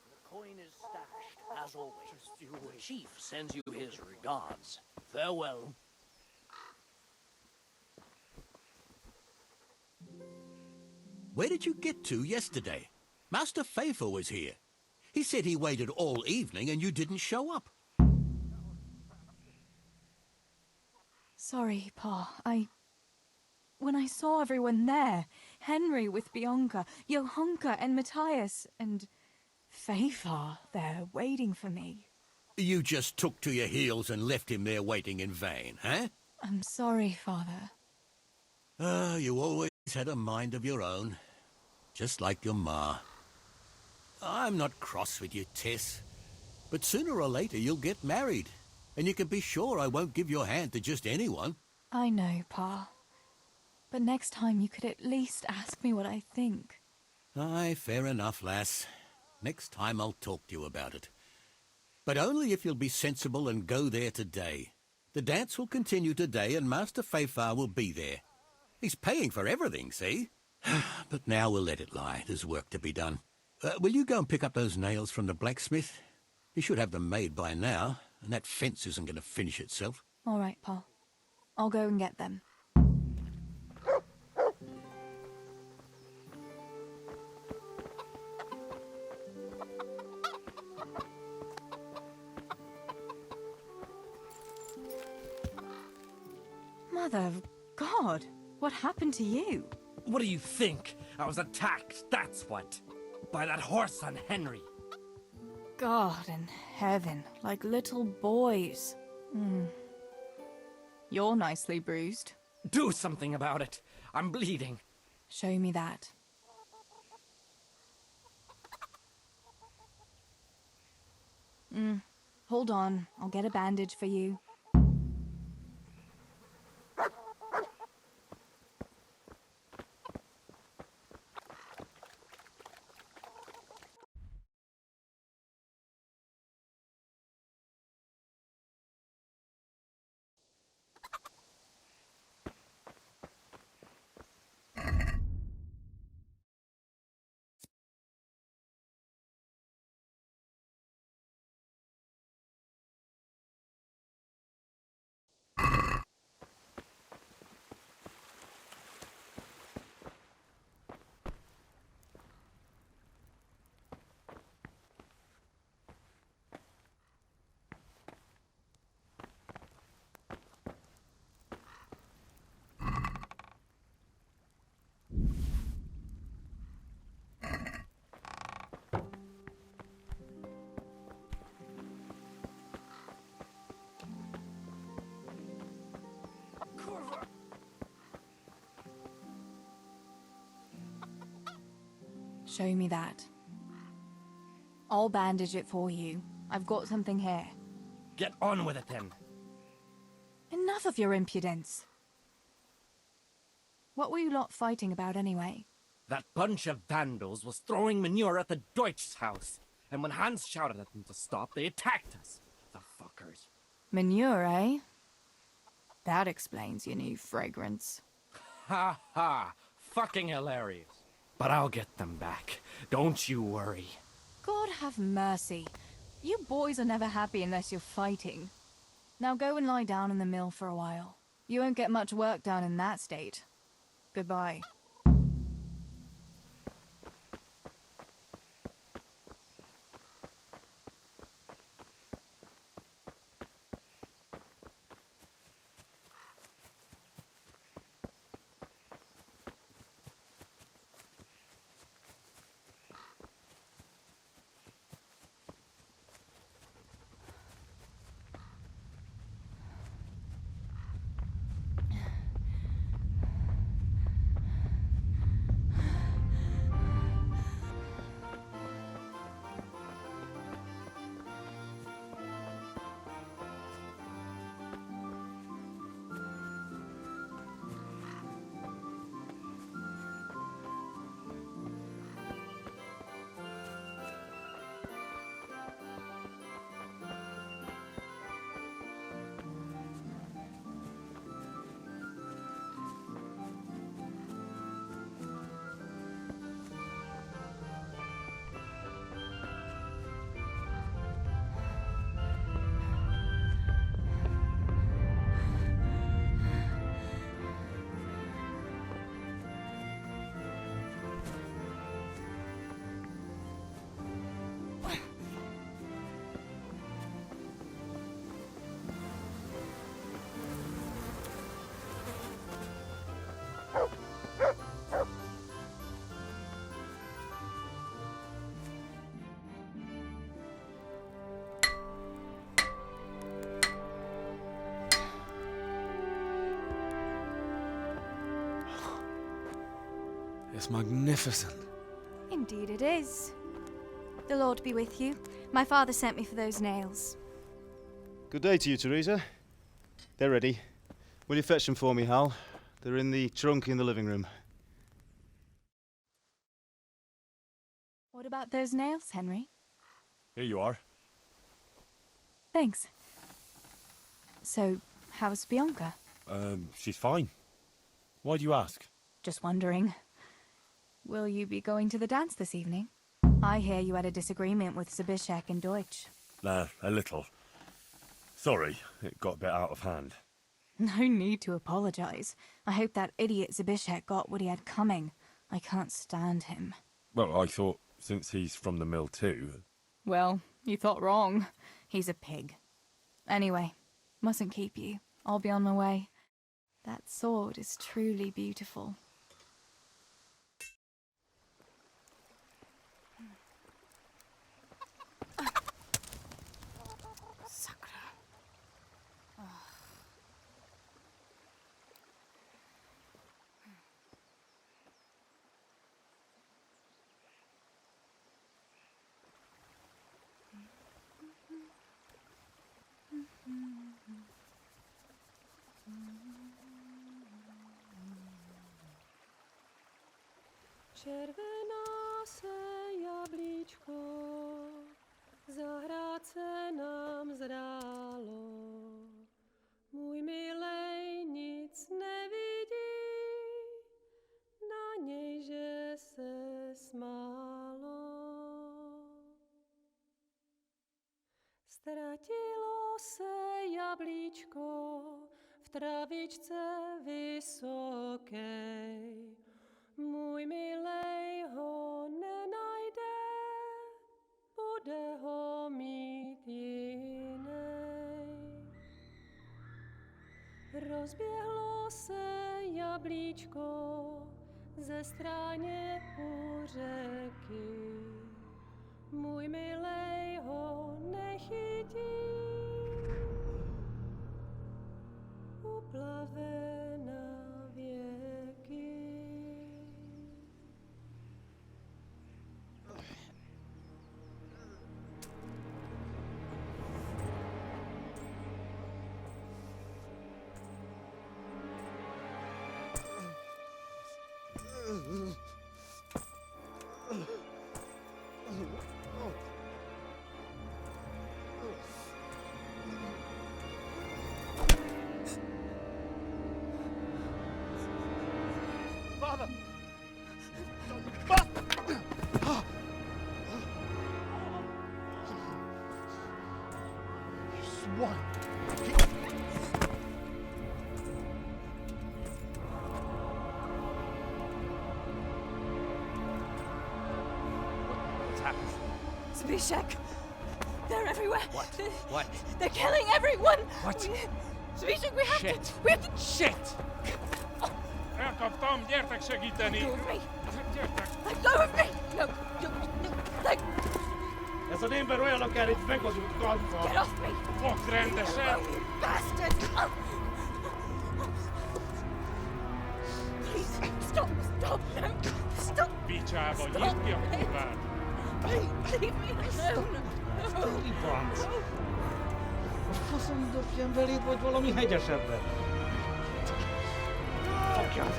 The coin is stashed, as always. The chief sends you his regards. Farewell. Where did you get to yesterday? Master Fafer was here. He said he waited all evening and you didn't show up. Sorry, Pa. When I saw everyone there, Henry with Bianca, Johanka and Matthias, and Fafer there waiting for me. You just took to your heels and left him there waiting in vain, huh? I'm sorry, Father. You always had a mind of your own. Just like your ma. I'm not cross with you, Tess. But sooner or later you'll get married. And you can be sure I won't give your hand to just anyone. I know, Pa. But next time you could at least ask me what I think. Aye, fair enough, lass. Next time I'll talk to you about it. But only if you'll be sensible and go there today. The dance will continue today and Master Fafer will be there. He's paying for everything, see? But now we'll let it lie. There's work to be done. Will you go and pick up those nails from the blacksmith? He should have them made by now, and that fence isn't going to finish itself. All right, Pa. I'll go and get them. Mother of God, what happened to you? What do you think? I was attacked, that's what. By that horse on Henry. God in heaven, like little boys. You're nicely bruised. Do something about it. I'm bleeding. Show me that. Hold on, I'll get a bandage for you. Show me that. I'll bandage it for you. I've got something here. Get on with it then. Enough of your impudence. What were you lot fighting about anyway? That bunch of vandals was throwing manure at the Deutsch's house, and when Hans shouted at them to stop, they attacked us. The fuckers. Manure, eh? That explains your new fragrance. Ha ha! Fucking hilarious. But I'll get them back. Don't you worry. God have mercy. You boys are never happy unless you're fighting. Now go and lie down in the mill for a while. You won't get much work done in that state. Goodbye. It's magnificent. Indeed it is. The Lord be with you. My father sent me for those nails. Good day to you, Teresa. They're ready. Will you fetch them for me, Hal? They're in the trunk in the living room. What about those nails, Henry? Here you are. Thanks. So, how's Bianca? She's fine. Why do you ask? Just wondering. Will you be going to the dance this evening? I hear you had a disagreement with Zabishek and Deutsch. A little. Sorry, it got a bit out of hand. No need to apologize. I hope that idiot Zabishek got what he had coming. I can't stand him. Well, I thought, since he's from the mill too... Well, you thought wrong. He's a pig. Anyway, mustn't keep you. I'll be on my way. That sword is truly beautiful. Červená se jablíčko, zahrát se nám zdálo. Můj milej nic nevidí, na něj, že se smálo. Ztratilo se jablíčko v travičce vysokej. Můj milej ho nenajde, bude ho mít jinej. Rozběhlo se jablíčko ze stráně u řeky. Můj milej ho nechytí, uplave na věky. happened? Zbyszek! They're everywhere! What? What? They're killing everyone! What? Zbyszek, we have Shit. to... We have to... Shit! Elkaptam, gyertek segíteni! Let go of me! Gyertek! Let go of me! No, no, let... Ez az ember olyan, akár egy megadott kalfa! Get off me! Fogd rendesen! You bastard! Please, stop, stop, no! Stop! Picsába, nyisd ki a kurvát! Leave me alone! No! Ibanc! A faszom dobjam beléd, vagy valami hegyesebbet? Fogjad!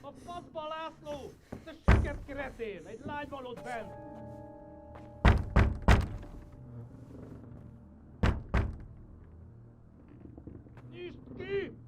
A faszba, László! Te süket kretén! Egy lány van ott bent! Nyisd ki!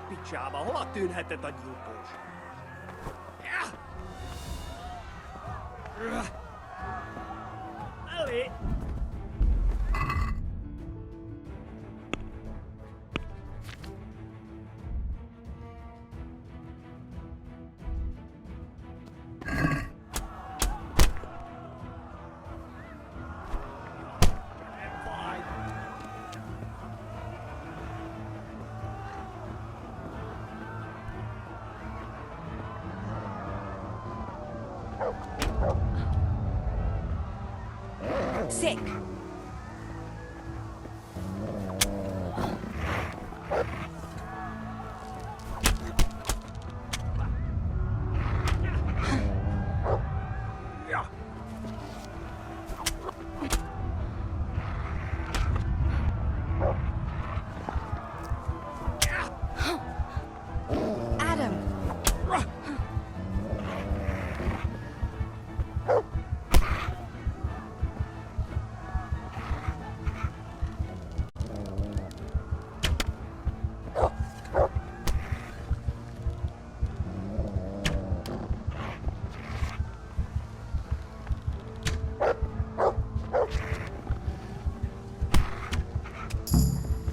Picsába, hova tűnhetett a gyilkos? Elé! Sick. Adam!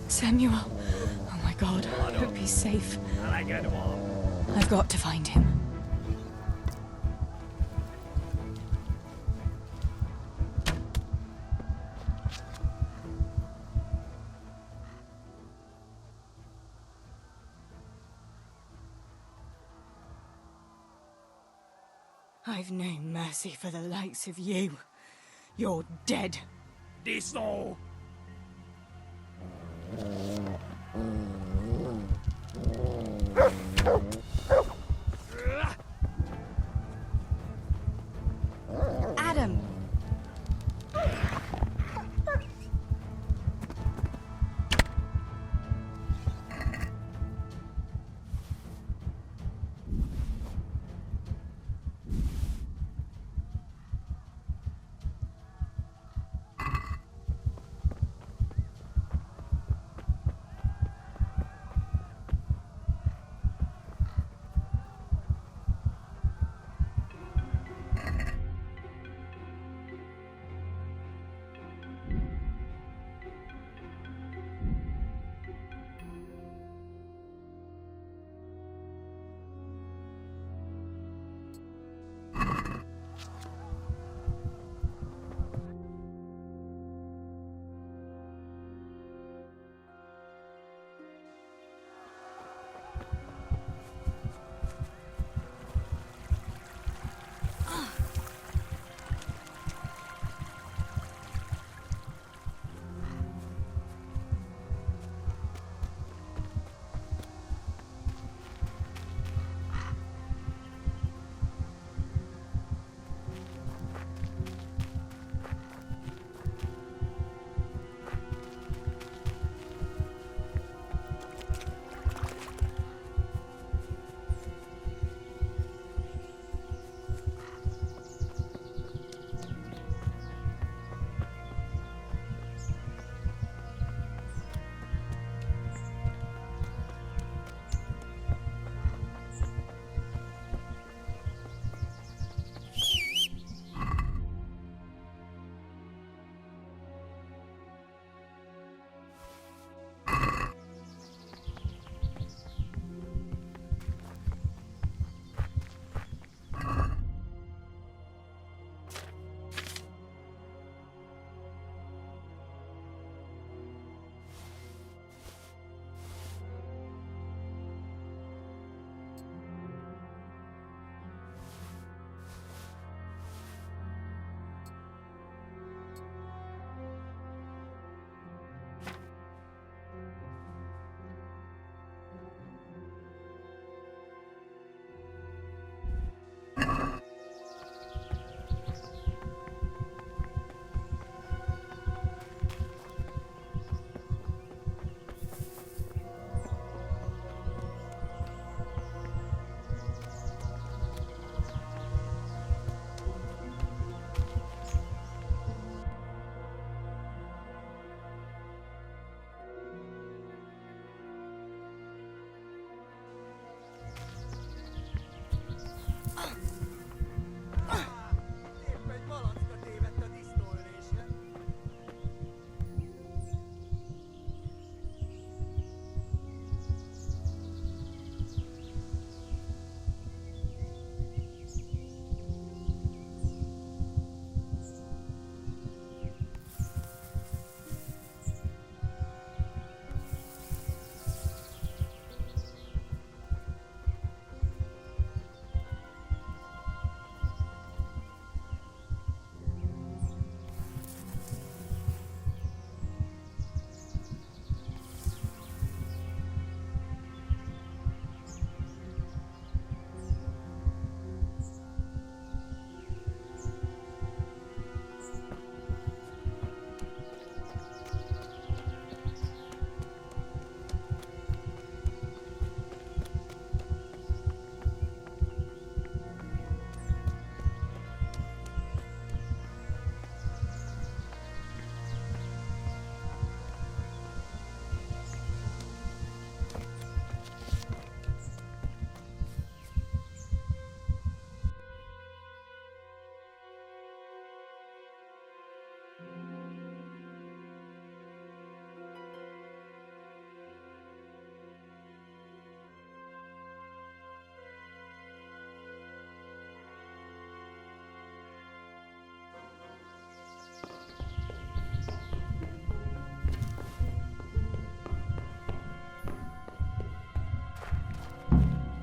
Samuel. Oh my god, I hope he's safe. I've got to find him. I've no mercy for the likes of you. You're dead. Disno! Adam!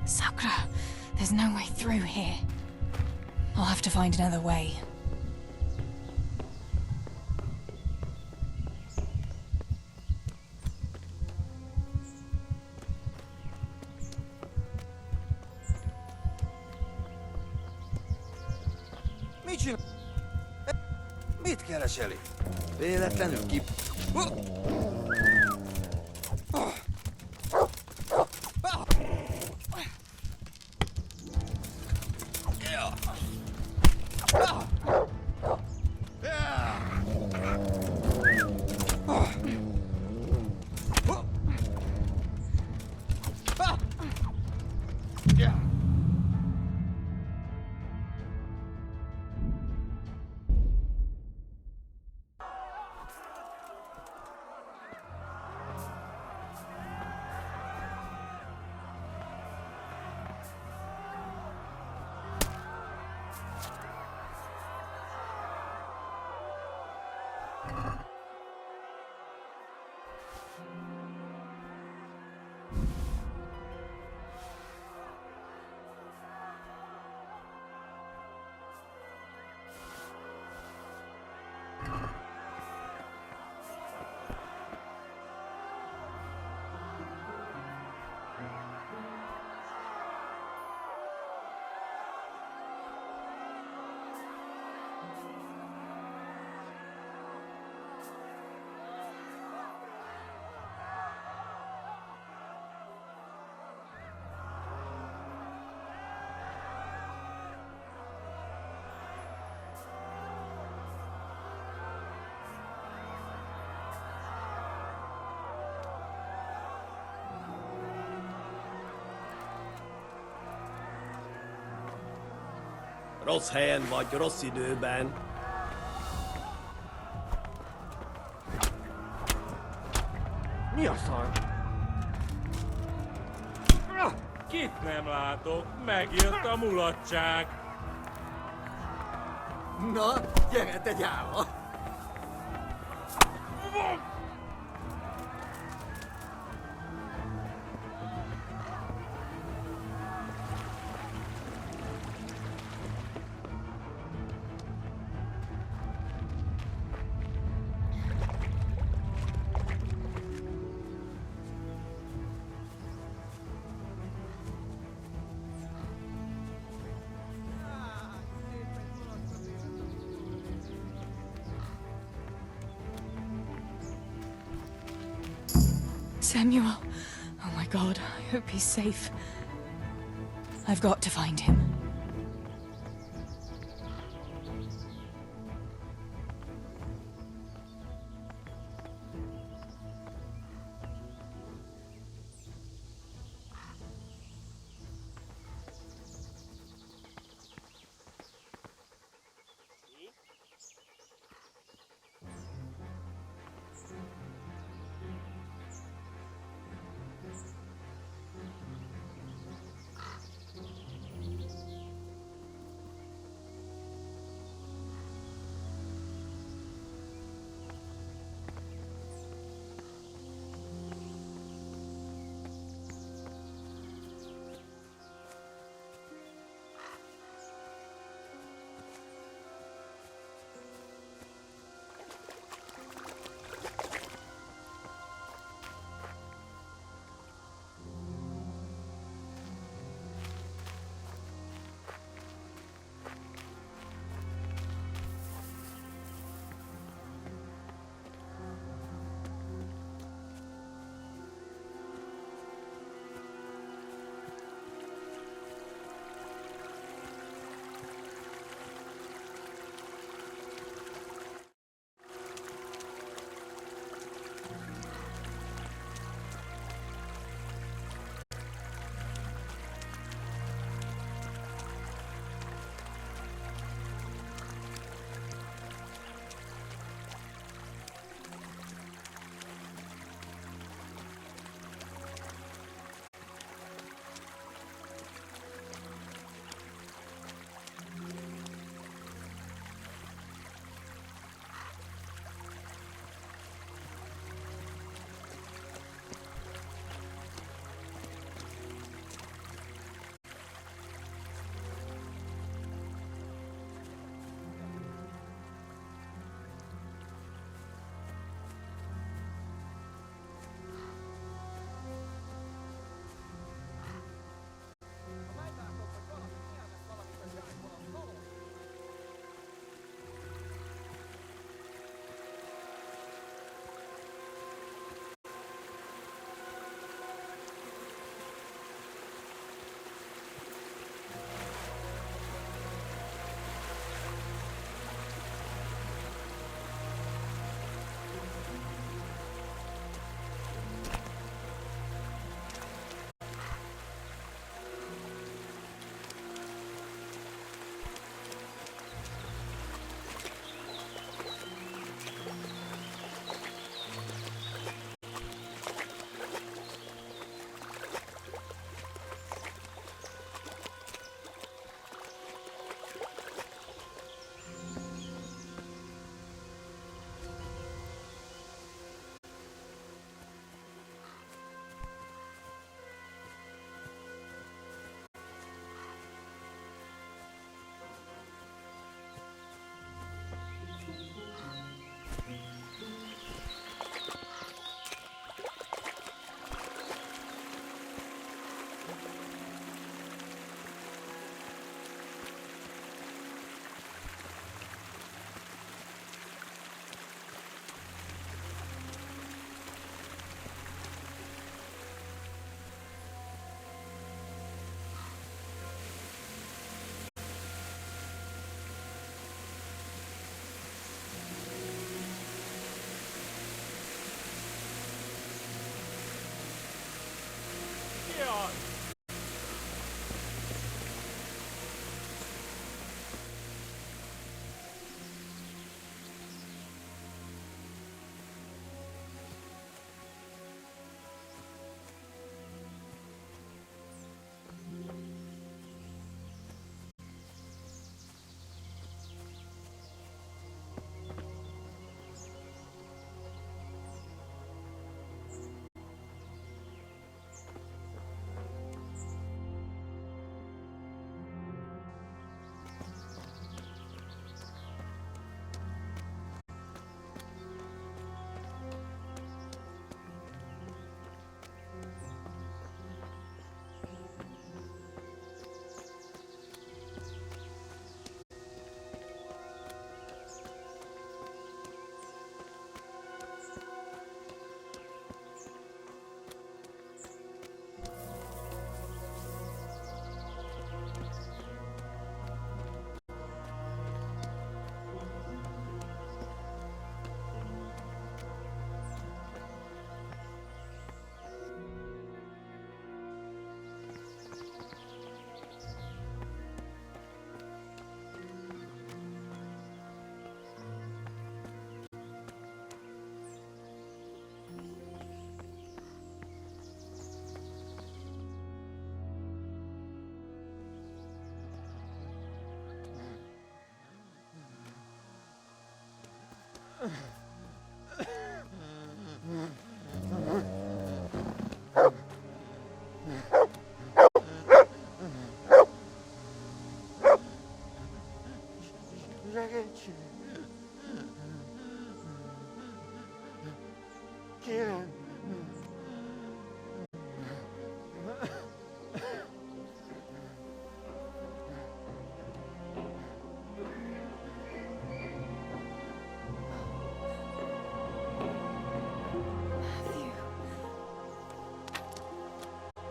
Sakura, there's no way through here. I'll have to find another way. Mit csinál? Mit kereseli? Véletlenül ki... Rossz helyen vagy, rossz időben. Mi a szar? Kit nem látok? Megjött a mulatság. Na, gyere te gyáva! Samuel! Oh my God, I hope he's safe. I've got to find him.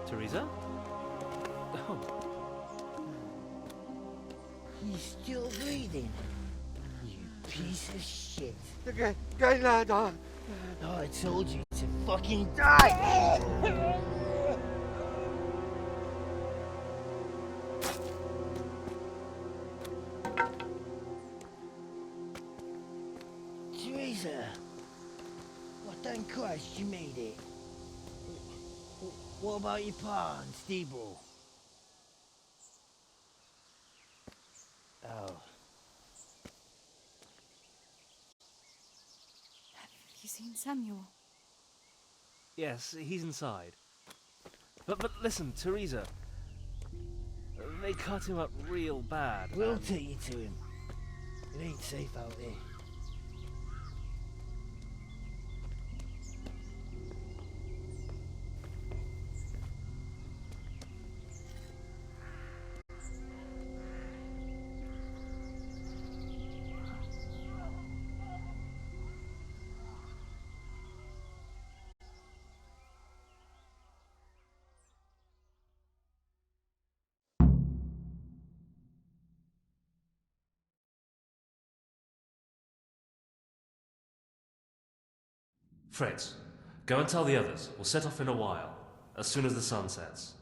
Teresa? Oh. He's still breathing. You piece of shit. Lad, Oh, I told you to fucking die! Teresa! Well, thank Christ you made it. What about your pa and Steeble? Oh. Have you seen Samuel? Yes, he's inside. But listen, Teresa. They cut him up real bad. We'll take you to him. It ain't safe out there. Fritz, go and tell the others. We'll set off in a while, as soon as the sun sets.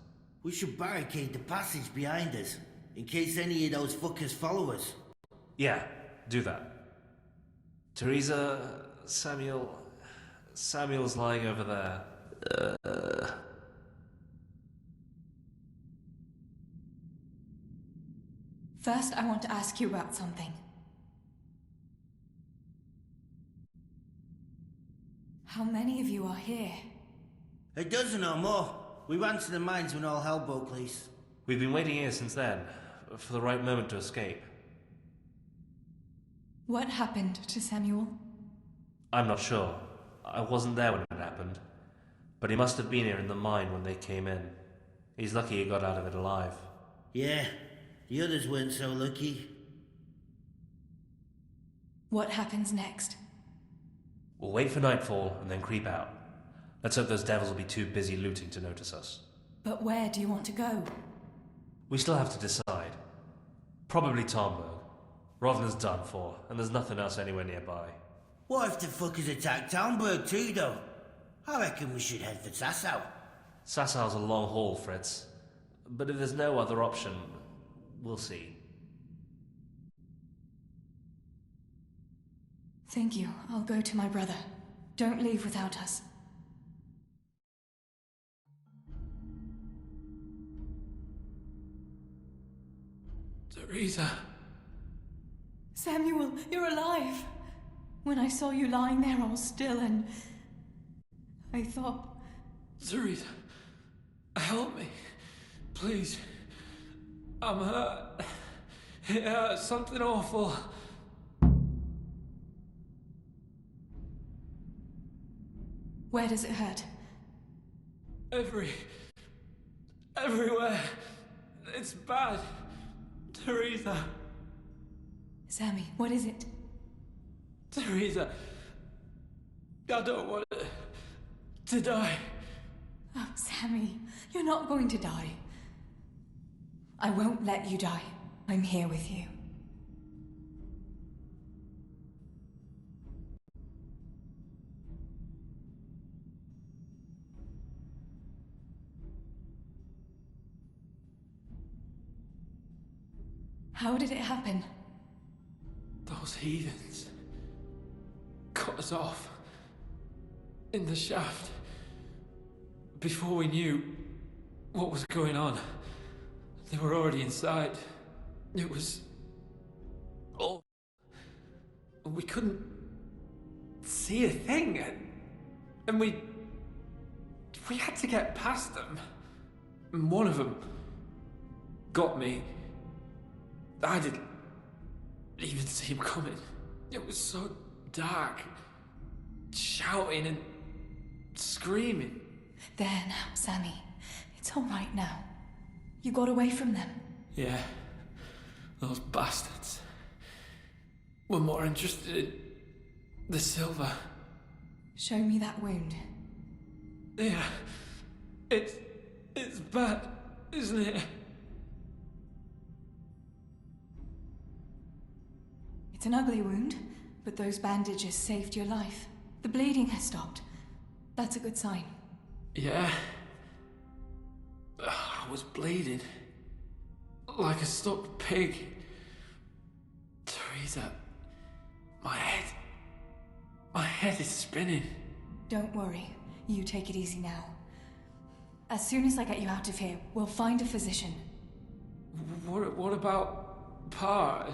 We should barricade the passage behind us, in case any of those fuckers follow us. Yeah, do that. Teresa, Samuel's lying over there. First, I want to ask you about something. How many of you are here? A dozen or more. We ran to the mines when all hell broke loose. We've been waiting here since then, for the right moment to escape. What happened to Samuel? I'm not sure. I wasn't there when it happened. But he must have been here in the mine when they came in. He's lucky he got out of it alive. Yeah, the others weren't so lucky. What happens next? We'll wait for nightfall and then creep out. Let's hope those devils will be too busy looting to notice us. But where do you want to go? We still have to decide. Probably Tomberg. Rovna's done for, and there's nothing else anywhere nearby. What if the fuckers attack Townburg too, though? I reckon we should head for Sasau. Sassau's a long haul, Fritz. But if there's no other option, we'll see. Thank you. I'll go to my brother. Don't leave without us. Teresa. Samuel, you're alive. When I saw you lying there all still and... I thought... Teresa, help me. Please. I'm hurt. It hurts something awful. Where does it hurt? Everywhere. It's bad. Teresa. Sammy, what is it? Teresa. I don't want to die. Oh, Sammy, you're not going to die. I won't let you die. I'm here with you. How did it happen? Those heathens cut us off in the shaft before we knew what was going on. They were already inside. It was... Oh... We couldn't see a thing, and we had to get past them. And one of them got me. I didn't even see him coming. It was so dark, shouting and screaming. There now, Sammy. It's all right now. You got away from them. Yeah, those bastards were more interested in the silver. Show me that wound. Yeah, it's bad, isn't it? It's an ugly wound, but those bandages saved your life. The bleeding has stopped. That's a good sign. Yeah. I was bleeding. Like a stuck pig. Teresa, my head is spinning. Don't worry. You take it easy now. As soon as I get you out of here, we'll find a physician. What about Pa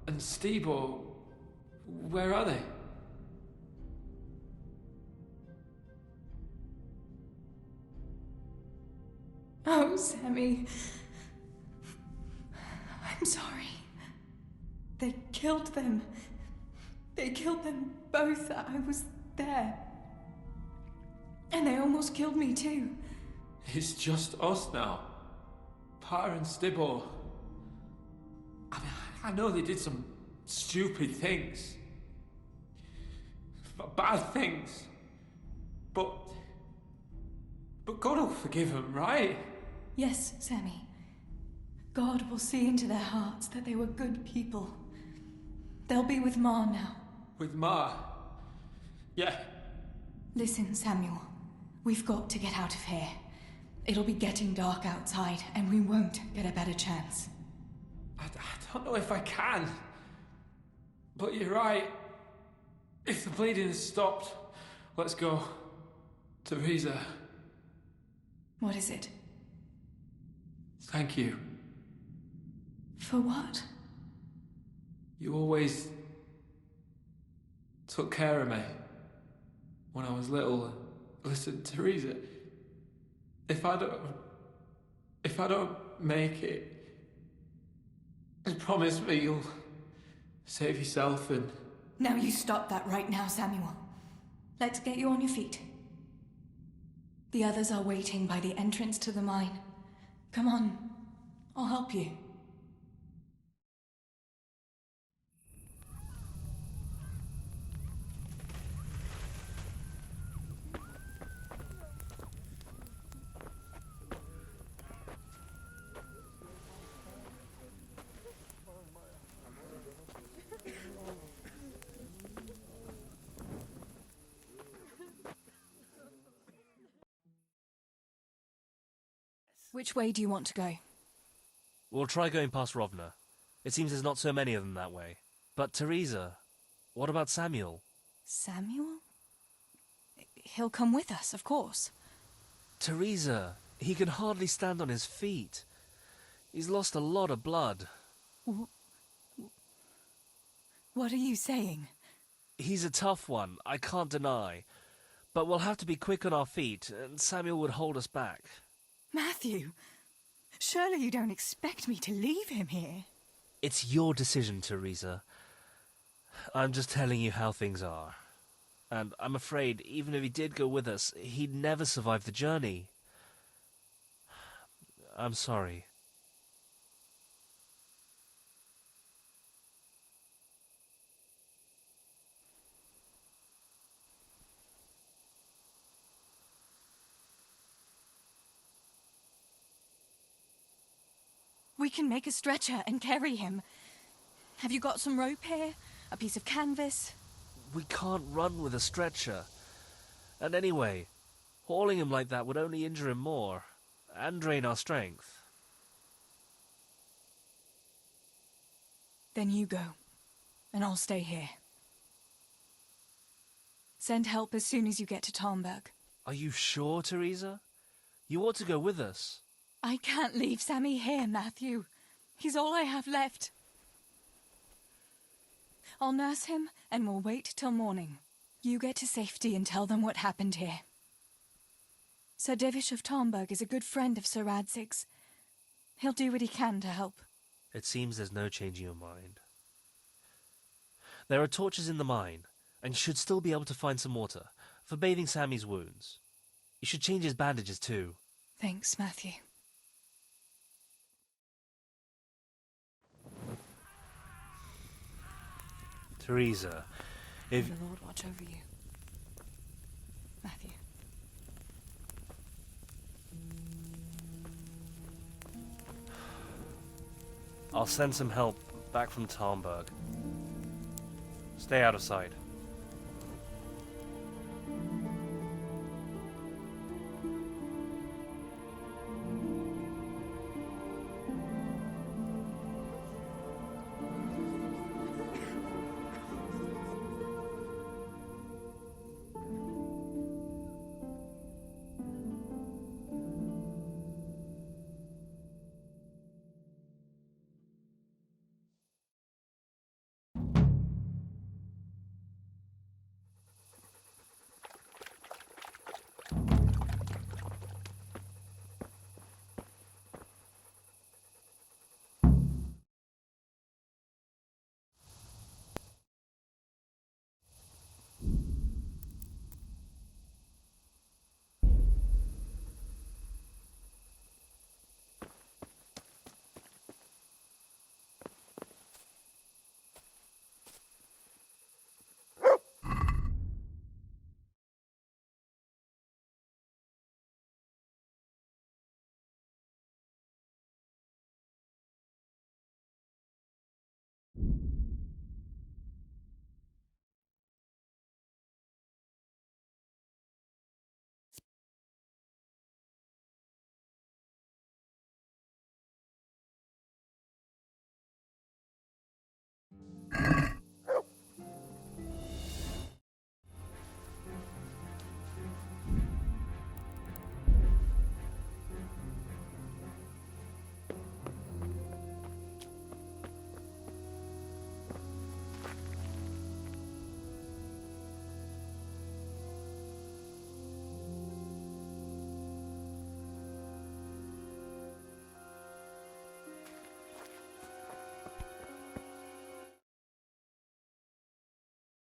and Stebo? Where are they? Oh, Sammy. I'm sorry. They killed them. They killed them both. I was there. And they almost killed me too. It's just us now. Pa and Stibbo. I mean, I know they did some stupid things. Bad things. But God will forgive them, right? Yes, Sammy. God will see into their hearts that they were good people. They'll be with Ma now. With Ma? Yeah. Listen, Samuel. We've got to get out of here. It'll be getting dark outside, and we won't get a better chance. I don't know if I can. But you're right. If the bleeding has stopped, let's go. Teresa. What is it? Thank you. For what? You always took care of me when I was little. Listen, Teresa, if I don't make it, promise me you'll save yourself and... Now you stop that right now, Samuel. Let's get you on your feet. The others are waiting by the entrance to the mine. Come on, I'll help you. Which way do you want to go? We'll try going past Rovna. It seems there's not so many of them that way. But Teresa, what about Samuel? Samuel? He'll come with us, of course. Teresa, he can hardly stand on his feet. He's lost a lot of blood. What are you saying? He's a tough one, I can't deny. But we'll have to be quick on our feet, and Samuel would hold us back. Matthew, surely you don't expect me to leave him here? It's your decision, Teresa. I'm just telling you how things are. And I'm afraid, even if he did go with us, he'd never survive the journey. I'm sorry. We can make a stretcher and carry him. Have you got some rope here? A piece of canvas? We can't run with a stretcher. And anyway, hauling him like that would only injure him more, and drain our strength. Then you go, and I'll stay here. Send help as soon as you get to Tarnberg. Are you sure, Teresa? You ought to go with us. I can't leave Sammy here, Matthew. He's all I have left. I'll nurse him, and we'll wait till morning. You get to safety and tell them what happened here. Sir Divish of Tarnberg is a good friend of Sir Radzig's. He'll do what he can to help. It seems there's no changing your mind. There are torches in the mine, and you should still be able to find some water for bathing Sammy's wounds. You should change his bandages too. Thanks, Matthew. Teresa, if... May the Lord watch over you. Matthew. I'll send some help back from Tarnberg. Stay out of sight.